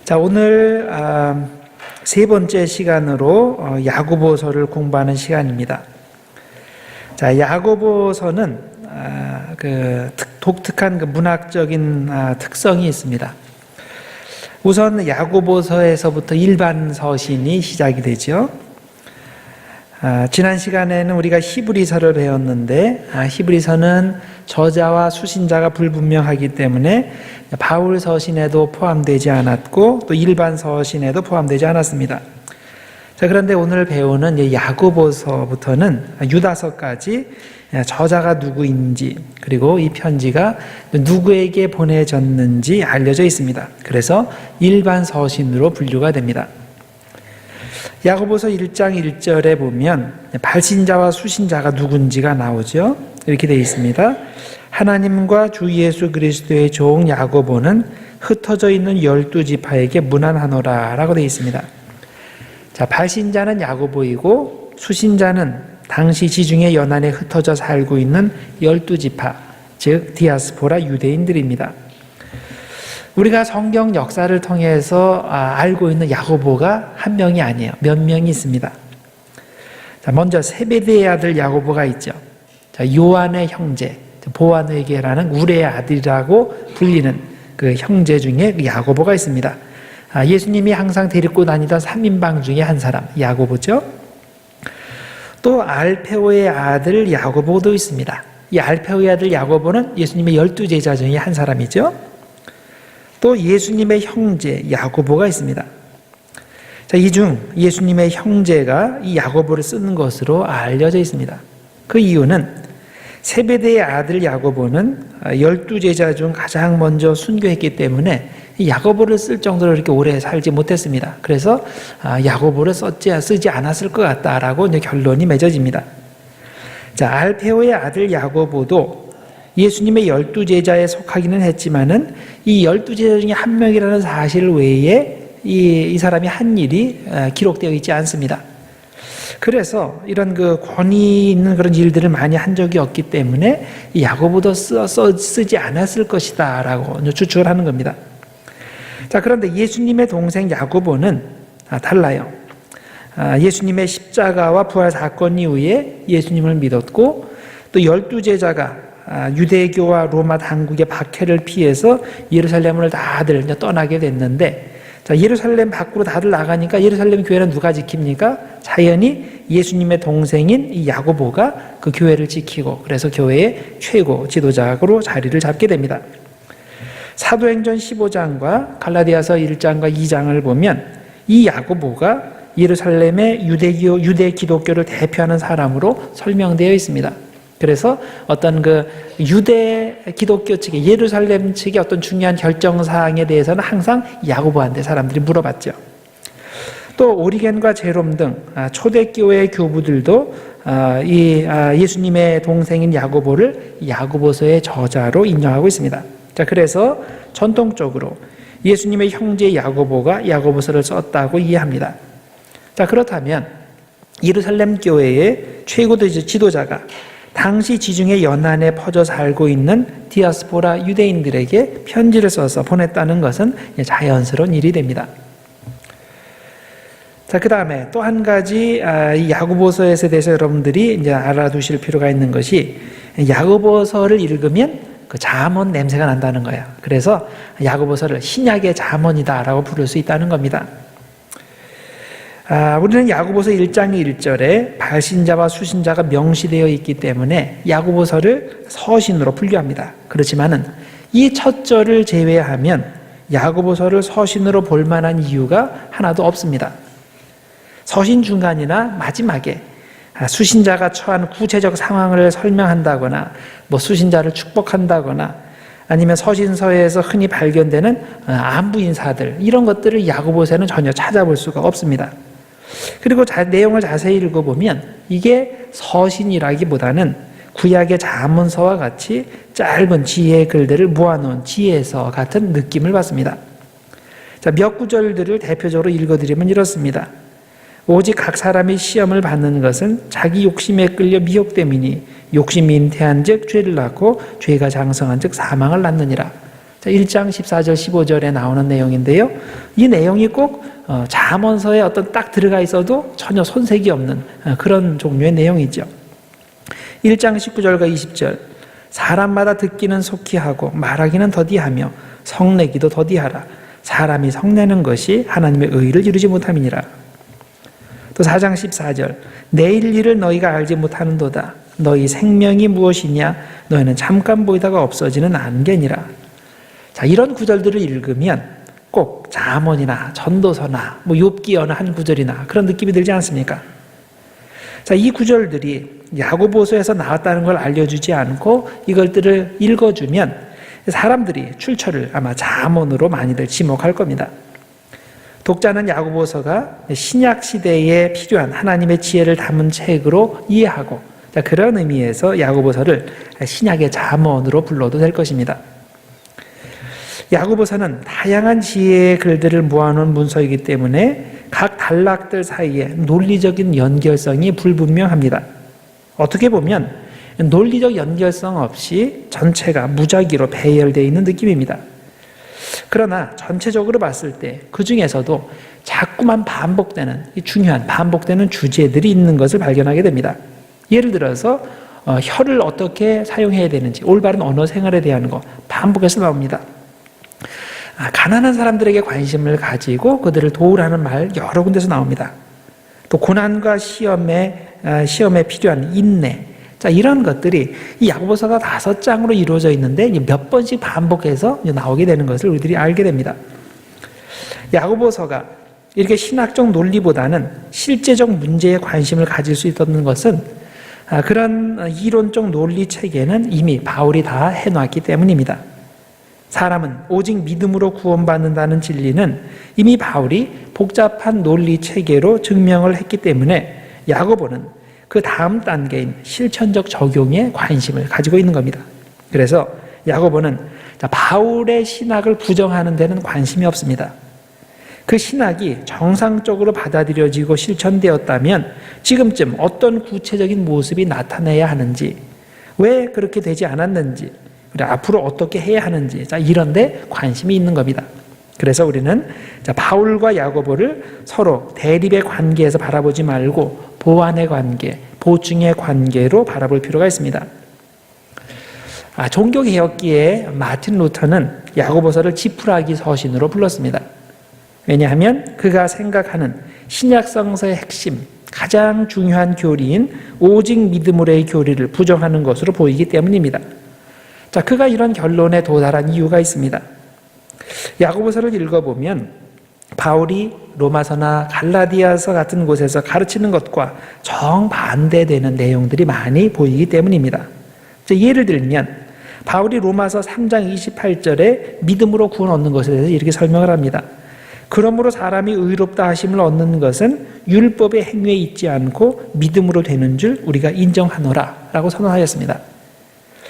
자, 오늘 세 번째 시간으로 야고보서를 공부하는 시간입니다. 자, 야고보서는 독특한 문학적인 특성이 있습니다. 우선 야고보서에서부터 일반 서신이 시작이 되죠. 지난 시간에는 우리가 히브리서를 배웠는데 히브리서는 저자와 수신자가 불분명하기 때문에 바울 서신에도 포함되지 않았고 또 일반 서신에도 포함되지 않았습니다. 자, 그런데 오늘 배우는 야고보서부터는 유다서까지 저자가 누구인지 그리고 이 편지가 누구에게 보내졌는지 알려져 있습니다. 그래서 일반 서신으로 분류가 됩니다. 야고보서 1장 1절에 보면 발신자와 수신자가 누군지가 나오죠. 이렇게 되어 있습니다. 하나님과 주 예수 그리스도의 종 야고보는 흩어져 있는 12지파에게 문안하노라 라고 되어 있습니다. 자, 발신자는 야고보이고 수신자는 당시 지중해 연안에 흩어져 살고 있는 12지파, 즉 디아스포라 유대인들입니다. 우리가 성경 역사를 통해서 알고 있는 야고보가 한 명이 아니에요. 몇 명이 있습니다. 자, 먼저 세베대의 아들 야고보가 있죠. 자, 요한의 형제, 보아네게라는 우레의 아들이라고 불리는 그 형제 중에 야고보가 있습니다. 예수님이 항상 데리고 다니던 3인방 중에 한 사람, 야고보죠. 또 알페오의 아들 야고보도 있습니다. 이 알페오의 아들 야고보는 예수님의 12제자 중에 한 사람이죠. 또 예수님의 형제 야고보가 있습니다. 자, 이 중 예수님의 형제가 이 야고보를 쓰는 것으로 알려져 있습니다. 그 이유는 세베대의 아들 야고보는 12제자 중 가장 먼저 순교했기 때문에 이 야고보를 쓸 정도로 이렇게 오래 살지 못했습니다. 그래서 야고보를 쓰지 않았을 것 같다라고 결론이 맺어집니다. 자, 알페오의 아들 야고보도 예수님의 12제자에 속하기는 했지만은 이 12제자 중에 한 명이라는 사실 외에 이 사람이 한 일이 기록되어 있지 않습니다. 그래서 이런 권위 있는 그런 일들을 많이 한 적이 없기 때문에 이 야고보도 쓰지 않았을 것이다 라고 추측을 하는 겁니다. 자, 그런데 예수님의 동생 야고보는 달라요. 예수님의 십자가와 부활 사건 이후에 예수님을 믿었고 또 12제자가 유대교와 로마 당국의 박해를 피해서 예루살렘을 다들 떠나게 됐는데, 자, 예루살렘 밖으로 다들 나가니까 예루살렘 교회는 누가 지킵니까? 자연히 예수님의 동생인 이 야고보가 그 교회를 지키고 그래서 교회의 최고 지도자로 자리를 잡게 됩니다. 사도행전 15장과 갈라디아서 1장과 2장을 보면 이 야고보가 예루살렘의 유대 기독교를 대표하는 사람으로 설명되어 있습니다. 그래서 어떤 유대 기독교 측의 예루살렘 측의 어떤 중요한 결정사항에 대해서는 항상 야고보한테 사람들이 물어봤죠. 또 오리겐과 제롬 등 초대교회 교부들도 예수님의 동생인 야고보를 야고보서의 저자로 인정하고 있습니다. 자, 그래서 전통적으로 예수님의 형제 야고보가 야고보서를 썼다고 이해합니다. 자, 그렇다면 예루살렘 교회의 최고 지도자가 당시 지중해 연안에 퍼져 살고 있는 디아스포라 유대인들에게 편지를 써서 보냈다는 것은 자연스러운 일이 됩니다. 자, 그 다음에 또 한 가지 이 야고보서에 대해서 여러분들이 이제 알아두실 필요가 있는 것이 야고보서를 읽으면 그 잠언 냄새가 난다는 거예요. 그래서 야고보서를 신약의 잠언이다라고 부를 수 있다는 겁니다. 우리는 야고보서 1장 1절에 발신자와 수신자가 명시되어 있기 때문에 야고보서를 서신으로 분류합니다. 그렇지만은 이 첫 절을 제외하면 야고보서를 서신으로 볼 만한 이유가 하나도 없습니다. 서신 중간이나 마지막에 수신자가 처한 구체적 상황을 설명한다거나 수신자를 축복한다거나 아니면 서신서에서 흔히 발견되는 안부 인사들, 이런 것들을 야고보서에는 전혀 찾아볼 수가 없습니다. 그리고 내용을 자세히 읽어보면 이게 서신이라기보다는 구약의 잠언서와 같이 짧은 지혜의 글들을 모아놓은 지혜서 같은 느낌을 받습니다. 자, 몇 구절들을 대표적으로 읽어드리면 이렇습니다. 오직 각 사람이 시험을 받는 것은 자기 욕심에 끌려 미혹됨이니 욕심이 잉태한 즉 죄를 낳고 죄가 장성한 즉 사망을 낳느니라. 자, 1장 14절 15절에 나오는 내용인데요. 이 내용이 꼭 잠언서에 어떤 딱 들어가 있어도 전혀 손색이 없는 그런 종류의 내용이죠. 1장 19절과 20절 사람마다 듣기는 속히 하고 말하기는 더디하며 성내기도 더디하라. 사람이 성내는 것이 하나님의 의를 이루지 못함이니라. 또 4장 14절 내일 일을 너희가 알지 못하는도다. 너희 생명이 무엇이냐 너희는 잠깐 보이다가 없어지는 안개니라. 자, 이런 구절들을 읽으면 꼭 잠언이나 전도서나 욥기 어느 한 구절이나 그런 느낌이 들지 않습니까? 자, 이 구절들이 야고보서에서 나왔다는 걸 알려주지 않고 이것들을 읽어주면 사람들이 출처를 아마 잠언으로 많이들 지목할 겁니다. 독자는 야고보서가 신약 시대에 필요한 하나님의 지혜를 담은 책으로 이해하고 그런 의미에서 야고보서를 신약의 잠언으로 불러도 될 것입니다. 야고보서는 다양한 지혜의 글들을 모아놓은 문서이기 때문에 각 단락들 사이에 논리적인 연결성이 불분명합니다. 어떻게 보면 논리적 연결성 없이 전체가 무작위로 배열되어 있는 느낌입니다. 그러나 전체적으로 봤을 때 그 중에서도 자꾸만 반복되는 중요한 반복되는 주제들이 있는 것을 발견하게 됩니다. 예를 들어서 혀를 어떻게 사용해야 되는지 올바른 언어 생활에 대한 거 반복해서 나옵니다. 가난한 사람들에게 관심을 가지고 그들을 도우라는 말 여러 군데서 나옵니다. 또 고난과 시험에 필요한 인내, 자, 이런 것들이 이 야고보서가 5장으로 이루어져 있는데 몇 번씩 반복해서 나오게 되는 것을 우리들이 알게 됩니다. 야고보서가 이렇게 신학적 논리보다는 실제적 문제에 관심을 가질 수 있었는 것은 그런 이론적 논리 체계는 이미 바울이 다 해놨기 때문입니다. 사람은 오직 믿음으로 구원받는다는 진리는 이미 바울이 복잡한 논리 체계로 증명을 했기 때문에 야고보는 그 다음 단계인 실천적 적용에 관심을 가지고 있는 겁니다. 그래서 야고보는 바울의 신학을 부정하는 데는 관심이 없습니다. 그 신학이 정상적으로 받아들여지고 실천되었다면 지금쯤 어떤 구체적인 모습이 나타나야 하는지, 왜 그렇게 되지 않았는지, 앞으로 어떻게 해야 하는지, 이런 데 관심이 있는 겁니다. 그래서 우리는 바울과 야고보를 서로 대립의 관계에서 바라보지 말고 보완의 관계, 보충의 관계로 바라볼 필요가 있습니다. 종교개혁기에 마틴 루터는 야고보서를 지푸라기 서신으로 불렀습니다. 왜냐하면 그가 생각하는 신약성서의 핵심, 가장 중요한 교리인 오직 믿음으로의 교리를 부정하는 것으로 보이기 때문입니다. 자, 그가 이런 결론에 도달한 이유가 있습니다. 야고보서를 읽어보면 바울이 로마서나 갈라디아서 같은 곳에서 가르치는 것과 정반대되는 내용들이 많이 보이기 때문입니다. 예를 들면 바울이 로마서 3장 28절에 믿음으로 구원 얻는 것에 대해서 이렇게 설명을 합니다. 그러므로 사람이 의롭다 하심을 얻는 것은 율법의 행위에 있지 않고 믿음으로 되는 줄 우리가 인정하노라 라고 선언하였습니다.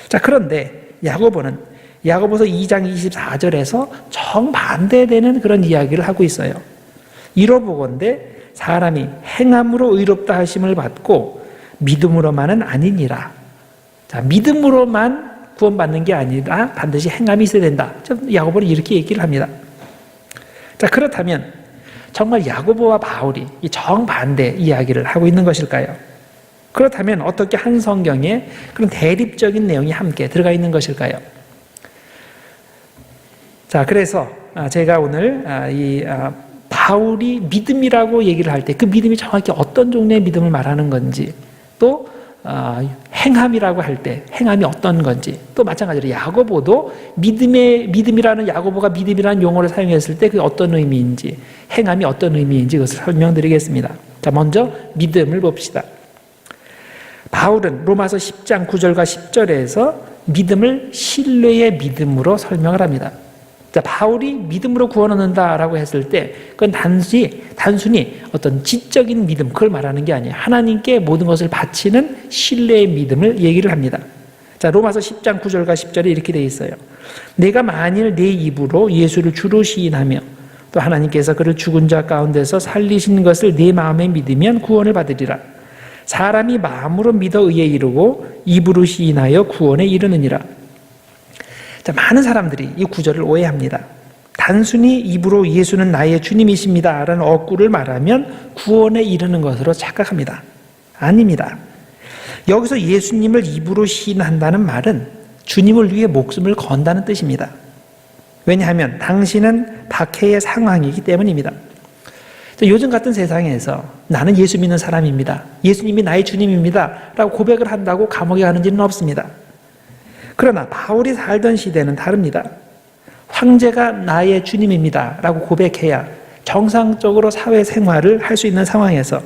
자, 그런데 야고보서 2장 24절에서 정반대되는 그런 이야기를 하고 있어요. 이러보건대 사람이 행함으로 의롭다 하심을 받고 믿음으로만은 아니니라. 자, 믿음으로만 구원받는 게 아니라 반드시 행함이 있어야 된다. 야고보는 이렇게 얘기를 합니다. 자, 그렇다면 정말 야고보와 바울이 이 정반대 이야기를 하고 있는 것일까요? 그렇다면 어떻게 한 성경에 그런 대립적인 내용이 함께 들어가 있는 것일까요? 자, 그래서 제가 오늘 바울이 믿음이라고 얘기를 할 때 그 믿음이 정확히 어떤 종류의 믿음을 말하는 건지, 또 행함이라고 할 때 행함이 어떤 건지, 또 마찬가지로 야고보도 믿음이라는 야고보가 믿음이라는 용어를 사용했을 때 그게 어떤 의미인지, 행함이 어떤 의미인지 그것을 설명드리겠습니다. 자, 먼저 믿음을 봅시다. 바울은 로마서 10장 9절과 10절에서 믿음을 신뢰의 믿음으로 설명을 합니다. 자, 바울이 믿음으로 구원 얻는다라고 했을 때 그건 단순히 어떤 지적인 믿음, 그걸 말하는 게 아니에요. 하나님께 모든 것을 바치는 신뢰의 믿음을 얘기를 합니다. 자, 로마서 10장 9절과 10절에 이렇게 되어 있어요. 내가 만일 내 입으로 예수를 주로 시인하며 또 하나님께서 그를 죽은 자 가운데서 살리신 것을 내 마음에 믿으면 구원을 받으리라. 사람이 마음으로 믿어 의에 이르고 입으로 시인하여 구원에 이르느니라. 자, 많은 사람들이 이 구절을 오해합니다. 단순히 입으로 예수는 나의 주님이십니다 라는 어구를 말하면 구원에 이르는 것으로 착각합니다. 아닙니다. 여기서 예수님을 입으로 시인한다는 말은 주님을 위해 목숨을 건다는 뜻입니다. 왜냐하면 당신은 박해의 상황이기 때문입니다. 요즘 같은 세상에서 나는 예수 믿는 사람입니다, 예수님이 나의 주님입니다 라고 고백을 한다고 감옥에 가는 일은 없습니다. 그러나 바울이 살던 시대는 다릅니다. 황제가 나의 주님입니다 라고 고백해야 정상적으로 사회생활을 할 수 있는 상황에서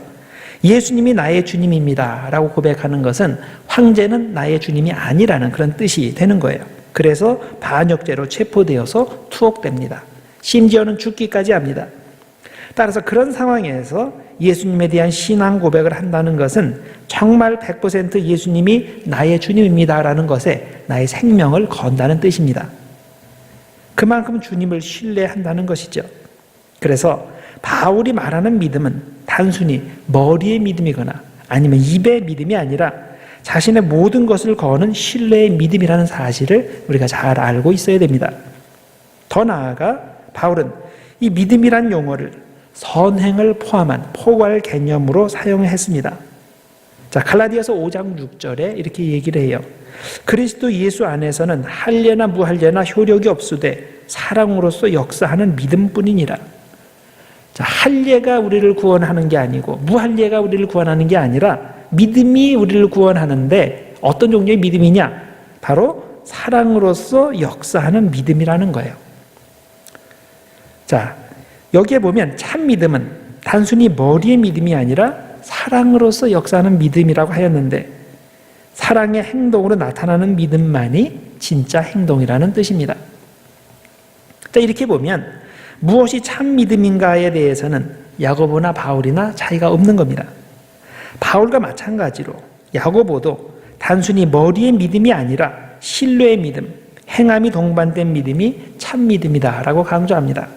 예수님이 나의 주님입니다 라고 고백하는 것은 황제는 나의 주님이 아니라는 그런 뜻이 되는 거예요. 그래서 반역죄로 체포되어서 투옥됩니다. 심지어는 죽기까지 합니다. 따라서 그런 상황에서 예수님에 대한 신앙 고백을 한다는 것은 정말 100% 예수님이 나의 주님입니다 라는 것에 나의 생명을 건다는 뜻입니다. 그만큼 주님을 신뢰한다는 것이죠. 그래서 바울이 말하는 믿음은 단순히 머리의 믿음이거나 아니면 입의 믿음이 아니라 자신의 모든 것을 거는 신뢰의 믿음이라는 사실을 우리가 잘 알고 있어야 됩니다. 더 나아가 바울은 이 믿음이란 용어를 선행을 포함한 포괄 개념으로 사용했습니다. 자, 갈라디아서 5장 6절에 이렇게 얘기를 해요. 그리스도 예수 안에서는 할례나 무할례나 효력이 없으되 사랑으로서 역사하는 믿음뿐이니라. 자, 할례가 우리를 구원하는 게 아니고 무할례가 우리를 구원하는 게 아니라 믿음이 우리를 구원하는데 어떤 종류의 믿음이냐? 바로 사랑으로서 역사하는 믿음이라는 거예요. 자, 여기에 보면 참 믿음은 단순히 머리의 믿음이 아니라 사랑으로서 역사하는 믿음이라고 하였는데 사랑의 행동으로 나타나는 믿음만이 진짜 행동이라는 뜻입니다. 자, 이렇게 보면 무엇이 참 믿음인가에 대해서는 야고보나 바울이나 차이가 없는 겁니다. 바울과 마찬가지로 야고보도 단순히 머리의 믿음이 아니라 신뢰의 믿음, 행함이 동반된 믿음이 참 믿음이다 라고 강조합니다.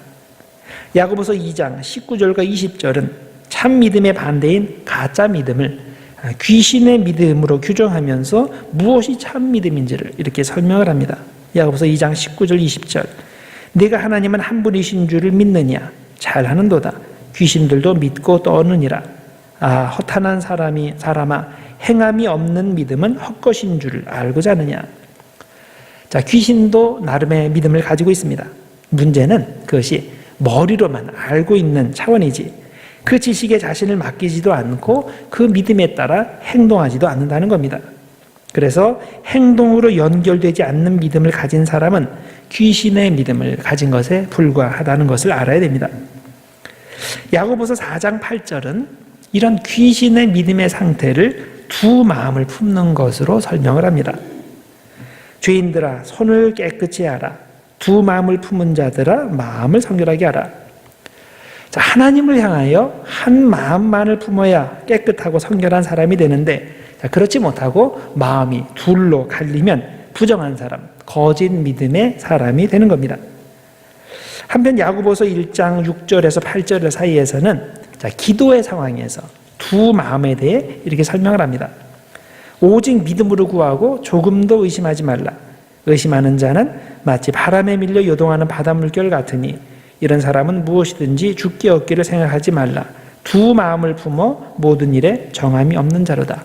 야고보서 2장 19절과 20절은 참 믿음의 반대인 가짜 믿음을 귀신의 믿음으로 규정하면서 무엇이 참 믿음인지를 이렇게 설명을 합니다. 야고보서 2장 19절 20절 네가 하나님은 한 분이신 줄을 믿느냐? 잘하는도다. 귀신들도 믿고 떠느니라. 아, 허탄한 사람아, 행함이 없는 믿음은 헛것인 줄을 알고 자느냐? 자, 귀신도 나름의 믿음을 가지고 있습니다. 문제는 그것이 머리로만 알고 있는 차원이지 그 지식에 자신을 맡기지도 않고 그 믿음에 따라 행동하지도 않는다는 겁니다. 그래서 행동으로 연결되지 않는 믿음을 가진 사람은 귀신의 믿음을 가진 것에 불과하다는 것을 알아야 됩니다. 야고보서 4장 8절은 이런 귀신의 믿음의 상태를 두 마음을 품는 것으로 설명을 합니다. 죄인들아 손을 깨끗이 하라. 두 마음을 품은 자들아 마음을 성결하게 하라. 자, 하나님을 향하여 한 마음만을 품어야 깨끗하고 성결한 사람이 되는데 자, 그렇지 못하고 마음이 둘로 갈리면 부정한 사람, 거짓 믿음의 사람이 되는 겁니다. 한편 야고보서 1장 6절에서 8절 사이에서는 자, 기도의 상황에서 두 마음에 대해 이렇게 설명을 합니다. 오직 믿음으로 구하고 조금도 의심하지 말라. 의심하는 자는 마치 바람에 밀려 요동하는 바닷물결 같으니 이런 사람은 무엇이든지 죽기 얻기를 생각하지 말라. 두 마음을 품어 모든 일에 정함이 없는 자로다.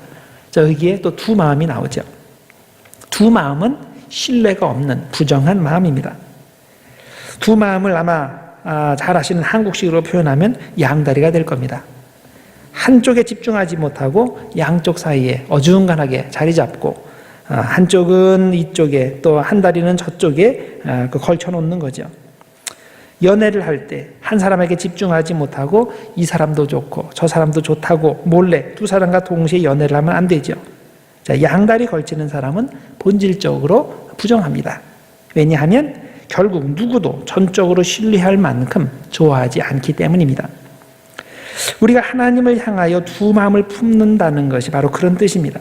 자, 여기에 또 두 마음이 나오죠. 두 마음은 신뢰가 없는 부정한 마음입니다. 두 마음을 아마 잘 아시는 한국식으로 표현하면 양다리가 될 겁니다. 한쪽에 집중하지 못하고 양쪽 사이에 어중간하게 자리 잡고 한쪽은 이쪽에 또 한 다리는 저쪽에 걸쳐 놓는 거죠. 연애를 할 때 한 사람에게 집중하지 못하고 이 사람도 좋고 저 사람도 좋다고 몰래 두 사람과 동시에 연애를 하면 안 되죠. 자, 양다리 걸치는 사람은 본질적으로 부정합니다. 왜냐하면 결국 누구도 전적으로 신뢰할 만큼 좋아하지 않기 때문입니다. 우리가 하나님을 향하여 두 마음을 품는다는 것이 바로 그런 뜻입니다.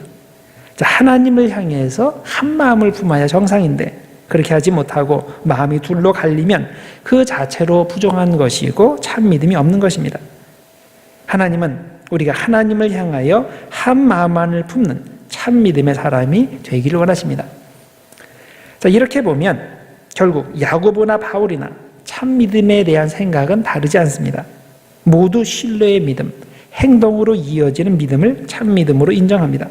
자, 하나님을 향해서 한 마음을 품어야 정상인데 그렇게 하지 못하고 마음이 둘로 갈리면 그 자체로 부정한 것이고 참 믿음이 없는 것입니다. 하나님은 우리가 하나님을 향하여 한 마음만을 품는 참 믿음의 사람이 되기를 원하십니다. 자, 이렇게 보면 결국 야고보나 바울이나 참 믿음에 대한 생각은 다르지 않습니다. 모두 신뢰의 믿음, 행동으로 이어지는 믿음을 참 믿음으로 인정합니다.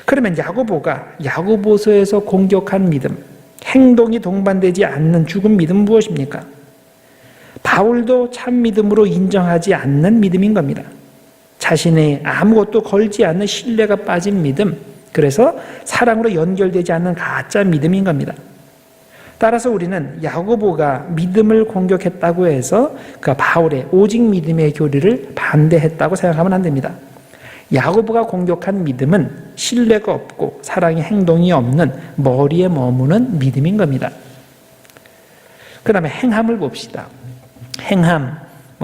그러면 야고보가 야고보서에서 공격한 믿음, 행동이 동반되지 않는 죽은 믿음은 무엇입니까? 바울도 참 믿음으로 인정하지 않는 믿음인 겁니다. 자신의 아무것도 걸지 않는 신뢰가 빠진 믿음, 그래서 사랑으로 연결되지 않는 가짜 믿음인 겁니다. 따라서 우리는 야고보가 믿음을 공격했다고 해서 그 바울의 오직 믿음의 교리를 반대했다고 생각하면 안 됩니다. 야고보가 공격한 믿음은 신뢰가 없고 사랑의 행동이 없는 머리에 머무는 믿음인 겁니다. 그 다음에 행함을 봅시다. 행함,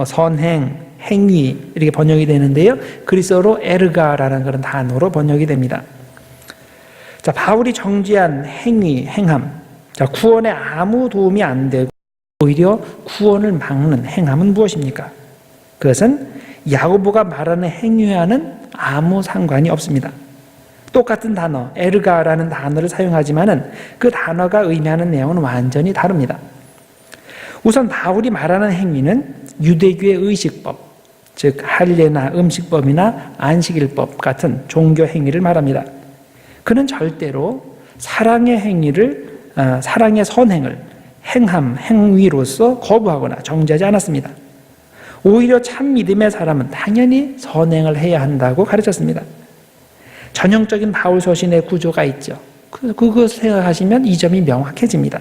선행, 행위 이렇게 번역이 되는데요. 그리스어로 에르가라는 그런 단어로 번역이 됩니다. 자, 바울이 정죄한 행위, 행함. 자, 구원에 아무 도움이 안 되고 오히려 구원을 막는 행함은 무엇입니까? 그것은 야고보가 말하는 행위와는 아무 상관이 없습니다. 똑같은 단어, 에르가라는 단어를 사용하지만은 그 단어가 의미하는 내용은 완전히 다릅니다. 우선 바울이 말하는 행위는 유대교의 의식법, 즉 할례나 음식법이나 안식일법 같은 종교 행위를 말합니다. 그는 절대로 사랑의 행위를, 사랑의 선행을 행함, 행위로서 거부하거나 정죄하지 않았습니다. 오히려 참 믿음의 사람은 당연히 선행을 해야 한다고 가르쳤습니다. 전형적인 바울 서신의 구조가 있죠. 그것을 생각하시면 이 점이 명확해집니다.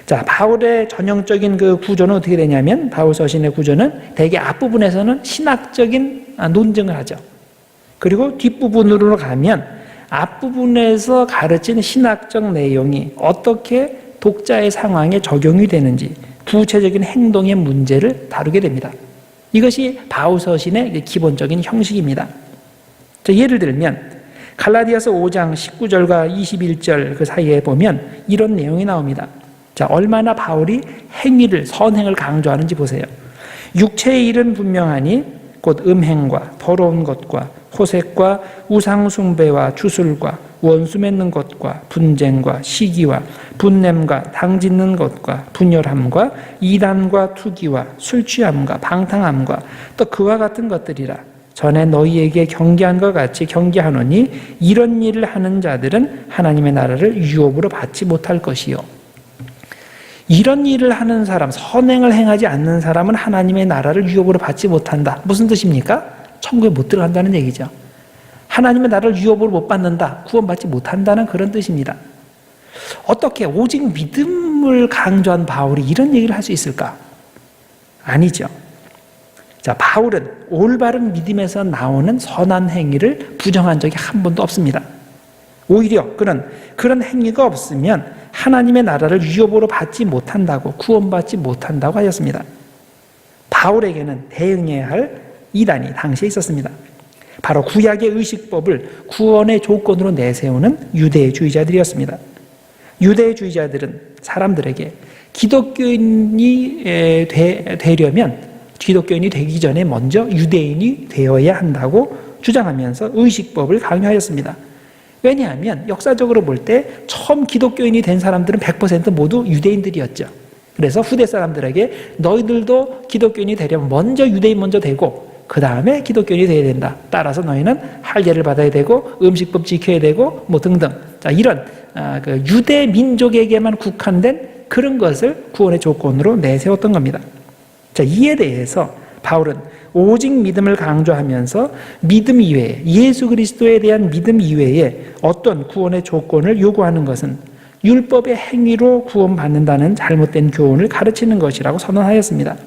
자, 바울의 전형적인 그 구조는 어떻게 되냐면 바울 서신의 구조는 대개 앞부분에서는 신학적인 논증을 하죠. 그리고 뒷부분으로 가면 앞부분에서 가르친 신학적 내용이 어떻게 독자의 상황에 적용이 되는지 구체적인 행동의 문제를 다루게 됩니다. 이것이 바울 서신의 기본적인 형식입니다. 자, 예를 들면 갈라디아서 5장 19절과 21절 그 사이에 보면 이런 내용이 나옵니다. 자, 얼마나 바울이 행위를, 선행을 강조하는지 보세요. 육체의 일은 분명하니 곧 음행과 더러운 것과 호색과 우상숭배와 주술과 원수 맺는 것과 분쟁과 시기와 분냄과 당짓는 것과 분열함과 이단과 투기와 술취함과 방탕함과 또 그와 같은 것들이라. 전에 너희에게 경계한 것 같이 경계하노니 이런 일을 하는 자들은 하나님의 나라를 유업으로 받지 못할 것이요. 이런 일을 하는 사람, 선행을 행하지 않는 사람은 하나님의 나라를 유업으로 받지 못한다. 무슨 뜻입니까? 천국에 못 들어간다는 얘기죠. 하나님의 나라를 유업으로 못 받는다, 구원받지 못한다는 그런 뜻입니다. 어떻게 오직 믿음을 강조한 바울이 이런 얘기를 할 수 있을까? 아니죠. 자, 바울은 올바른 믿음에서 나오는 선한 행위를 부정한 적이 한 번도 없습니다. 오히려 그는 그런 행위가 없으면 하나님의 나라를 유업으로 받지 못한다고, 구원받지 못한다고 하였습니다. 바울에게는 대응해야 할 이단이 당시에 있었습니다. 바로 구약의 의식법을 구원의 조건으로 내세우는 유대주의자들이었습니다. 유대주의자들은 사람들에게 기독교인이 되려면 기독교인이 되기 전에 먼저 유대인이 되어야 한다고 주장하면서 의식법을 강요하였습니다. 왜냐하면 역사적으로 볼 때 처음 기독교인이 된 사람들은 100% 모두 유대인들이었죠. 그래서 후대 사람들에게 너희들도 기독교인이 되려면 먼저 유대인 먼저 되고 그 다음에 기독교인이 되어야 된다. 따라서 너희는 할례를 받아야 되고 음식법 지켜야 되고 뭐 등등. 자, 이런 그 유대 민족에게만 국한된 그런 것을 구원의 조건으로 내세웠던 겁니다. 자, 이에 대해서 바울은 오직 믿음을 강조하면서 믿음 이외에, 예수 그리스도에 대한 믿음 이외에 어떤 구원의 조건을 요구하는 것은 율법의 행위로 구원받는다는 잘못된 교훈을 가르치는 것이라고 선언하였습니다.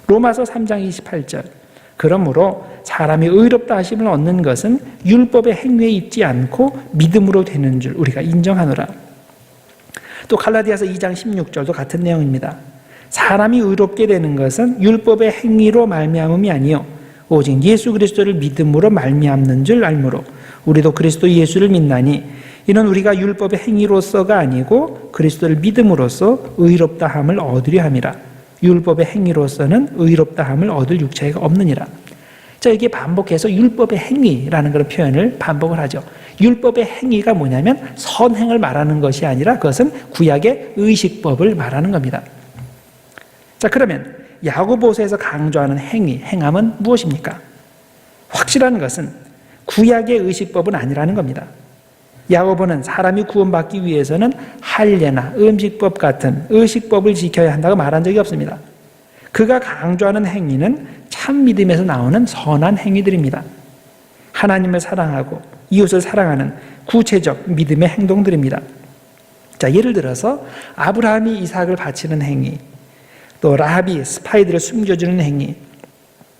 로마서 3장 28절. 그러므로 사람이 의롭다 하심을 얻는 것은 율법의 행위에 있지 않고 믿음으로 되는 줄 우리가 인정하노라. 또 갈라디아서 2장 16절도 같은 내용입니다. 사람이 의롭게 되는 것은 율법의 행위로 말미암음이 아니요 오직 예수 그리스도를 믿음으로 말미암는 줄 알므로 우리도 그리스도 예수를 믿나니 이는 우리가 율법의 행위로서가 아니고 그리스도를 믿음으로써 의롭다함을 얻으려 함이라. 율법의 행위로서는 의롭다함을 얻을 육체가 없느니라. 자, 이게 반복해서 율법의 행위라는 그런 표현을 반복을 하죠. 율법의 행위가 뭐냐면 선행을 말하는 것이 아니라 그것은 구약의 의식법을 말하는 겁니다. 자, 그러면 야고보서에서 강조하는 행위, 행함은 무엇입니까? 확실한 것은 구약의 의식법은 아니라는 겁니다. 야고보는 사람이 구원받기 위해서는 할례나 음식법 같은 의식법을 지켜야 한다고 말한 적이 없습니다. 그가 강조하는 행위는 참 믿음에서 나오는 선한 행위들입니다. 하나님을 사랑하고 이웃을 사랑하는 구체적 믿음의 행동들입니다. 자, 예를 들어서 아브라함이 이삭을 바치는 행위, 또 라합이 스파이들을 숨겨주는 행위,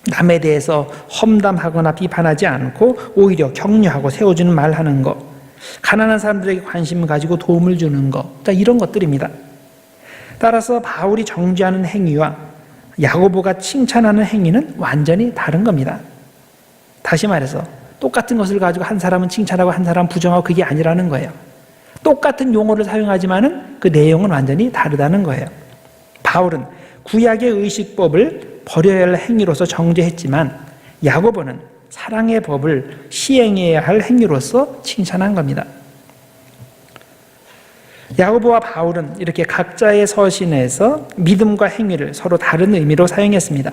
남에 대해서 험담하거나 비판하지 않고 오히려 격려하고 세워주는 말하는 것, 가난한 사람들에게 관심을 가지고 도움을 주는 것, 자, 이런 것들입니다. 따라서 바울이 정죄하는 행위와 야고보가 칭찬하는 행위는 완전히 다른 겁니다. 다시 말해서 똑같은 것을 가지고 한 사람은 칭찬하고 한 사람은 부정하고 그게 아니라는 거예요. 똑같은 용어를 사용하지만은 그 내용은 완전히 다르다는 거예요. 바울은 구약의 의식법을 버려야 할 행위로서 정죄했지만 야고보는 사랑의 법을 시행해야 할 행위로서 칭찬한 겁니다. 야고보와 바울은 이렇게 각자의 서신에서 믿음과 행위를 서로 다른 의미로 사용했습니다.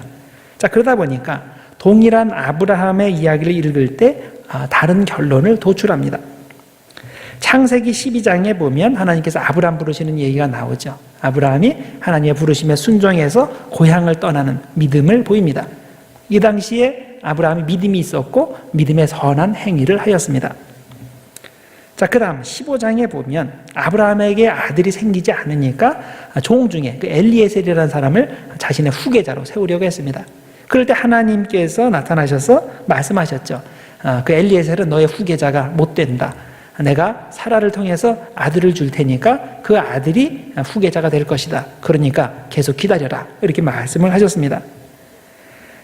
자, 그러다 보니까 동일한 아브라함의 이야기를 읽을 때 다른 결론을 도출합니다. 창세기 12장에 보면 하나님께서 아브라함 부르시는 얘기가 나오죠. 아브라함이 하나님의 부르심에 순종해서 고향을 떠나는 믿음을 보입니다. 이 당시에 아브라함이 믿음이 있었고 믿음의 선한 행위를 하였습니다. 자, 그 다음 15장에 보면 아브라함에게 아들이 생기지 않으니까 종 중에 그 엘리에셀이라는 사람을 자신의 후계자로 세우려고 했습니다. 그럴 때 하나님께서 나타나셔서 말씀하셨죠. 그 엘리에셀은 너의 후계자가 못 된다. 내가 사라를 통해서 아들을 줄 테니까 그 아들이 후계자가 될 것이다. 그러니까 계속 기다려라. 이렇게 말씀을 하셨습니다.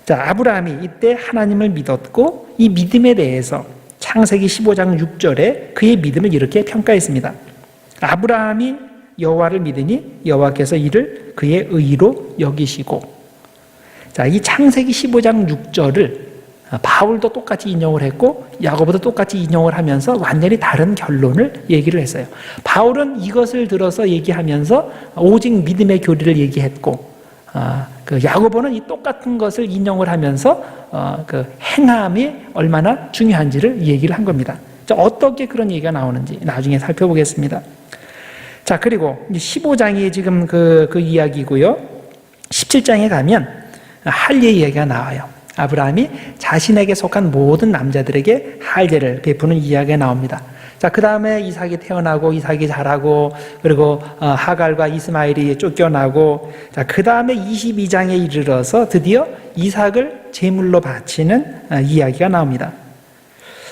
자, 아브라함이 이때 하나님을 믿었고 이 믿음에 대해서 창세기 15장 6절에 그의 믿음을 이렇게 평가했습니다. 아브라함이 여호와를 믿으니 여호와께서 이를 그의 의로 여기시고. 자, 이 창세기 15장 6절을 바울도 똑같이 인용을 했고 야고보도 똑같이 인용을 하면서 완전히 다른 결론을 얘기를 했어요. 바울은 이것을 들어서 얘기하면서 오직 믿음의 교리를 얘기했고 그 야고보는 이 똑같은 것을 인용을 하면서 그 행함이 얼마나 중요한지를 얘기를 한 겁니다. 자, 어떻게 그런 얘기가 나오는지 나중에 살펴보겠습니다. 자, 그리고 15장이 지금 그 이야기고요. 17장에 가면 할례 이야기가 나와요. 아브라함이 자신에게 속한 모든 남자들에게 할례를 베푸는 이야기가 나옵니다. 자, 그 다음에 이삭이 태어나고 이삭이 자라고 그리고 하갈과 이스마엘이 쫓겨나고 자, 그 다음에 22장에 이르러서 드디어 이삭을 제물로 바치는 이야기가 나옵니다.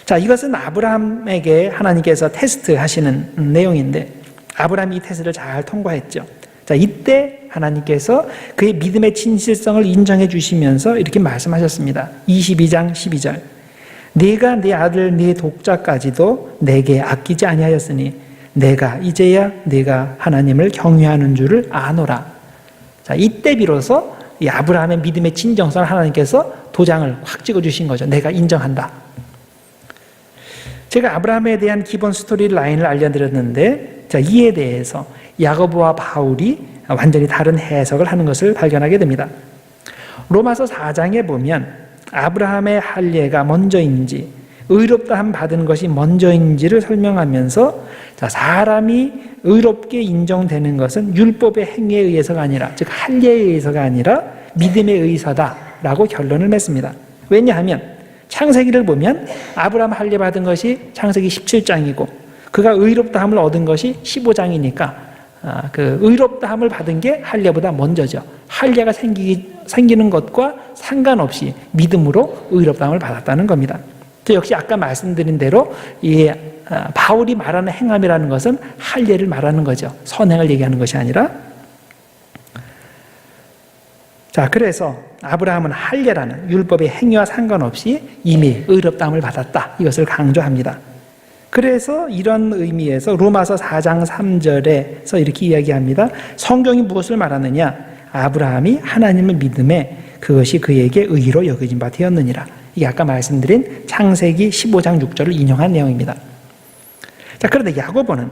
자, 이것은 아브라함에게 하나님께서 테스트 하시는 내용인데 아브라함이 이 테스트를 잘 통과했죠. 자, 이때 하나님께서 그의 믿음의 진실성을 인정해 주시면서 이렇게 말씀하셨습니다. 22장 12절. 네가 네 아들 네 독자까지도 내게 아끼지 아니하였으니 내가 이제야 네가 하나님을 경외하는 줄을 아노라. 자, 이때 비로소 이 아브라함의 믿음의 진정성을 하나님께서 도장을 확 찍어 주신 거죠. 내가 인정한다. 제가 아브라함에 대한 기본 스토리 라인을 알려드렸는데 자, 이에 대해서 야고보와 바울이 완전히 다른 해석을 하는 것을 발견하게 됩니다. 로마서 4장에 보면 아브라함의 할례가 먼저인지 의롭다함 받은 것이 먼저인지를 설명하면서 자, 사람이 의롭게 인정되는 것은 율법의 행위에 의해서가 아니라 즉 할례에 의해서가 아니라 믿음에 의해서다라고 결론을 맺습니다. 왜냐하면 창세기를 보면 아브라함 할례 받은 것이 창세기 17장이고 그가 의롭다함을 얻은 것이 15장이니까 그 의롭다함을 받은 게 할례보다 먼저죠. 할례가 생기는 것과 상관없이 믿음으로 의롭다함을 받았다는 겁니다. 역시 아까 말씀드린 대로 이 바울이 말하는 행함이라는 것은 할례를 말하는 거죠. 선행을 얘기하는 것이 아니라. 자, 그래서 아브라함은 할례라는 율법의 행위와 상관없이 이미 의롭다함을 받았다. 이것을 강조합니다. 그래서 이런 의미에서 로마서 4장 3절에서 이렇게 이야기합니다. 성경이 무엇을 말하느냐? 아브라함이 하나님을 믿음에 그것이 그에게 의로 여겨진 바 되었느니라. 이게 아까 말씀드린 창세기 15장 6절을 인용한 내용입니다. 자, 그런데 야고보는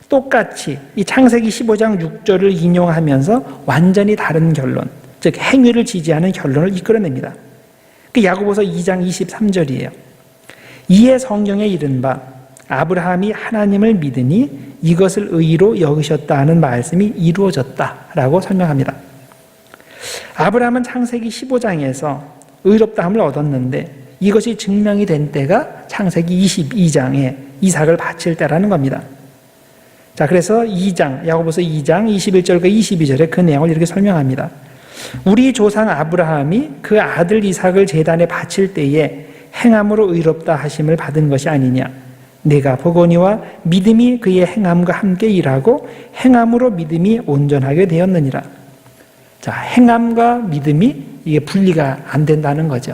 똑같이 이 창세기 15장 6절을 인용하면서 완전히 다른 결론, 즉 행위를 지지하는 결론을 이끌어냅니다. 그 야고보서 2장 23절이에요. 이에 성경에 이른바 아브라함이 하나님을 믿으니 이것을 의로 여기셨다 하는 말씀이 이루어졌다라고 설명합니다. 아브라함은 창세기 15장에서 의롭다함을 얻었는데 이것이 증명이 된 때가 창세기 22장에 이삭을 바칠 때라는 겁니다. 자, 그래서 야고보서 2장 21절과 22절에 그 내용을 이렇게 설명합니다. 우리 조상 아브라함이 그 아들 이삭을 제단에 바칠 때에 행함으로 의롭다 하심을 받은 것이 아니냐. 내가 보거니와 믿음이 그의 행함과 함께 일하고 행함으로 믿음이 온전하게 되었느니라. 자, 행함과 믿음이 이게 분리가 안 된다는 거죠.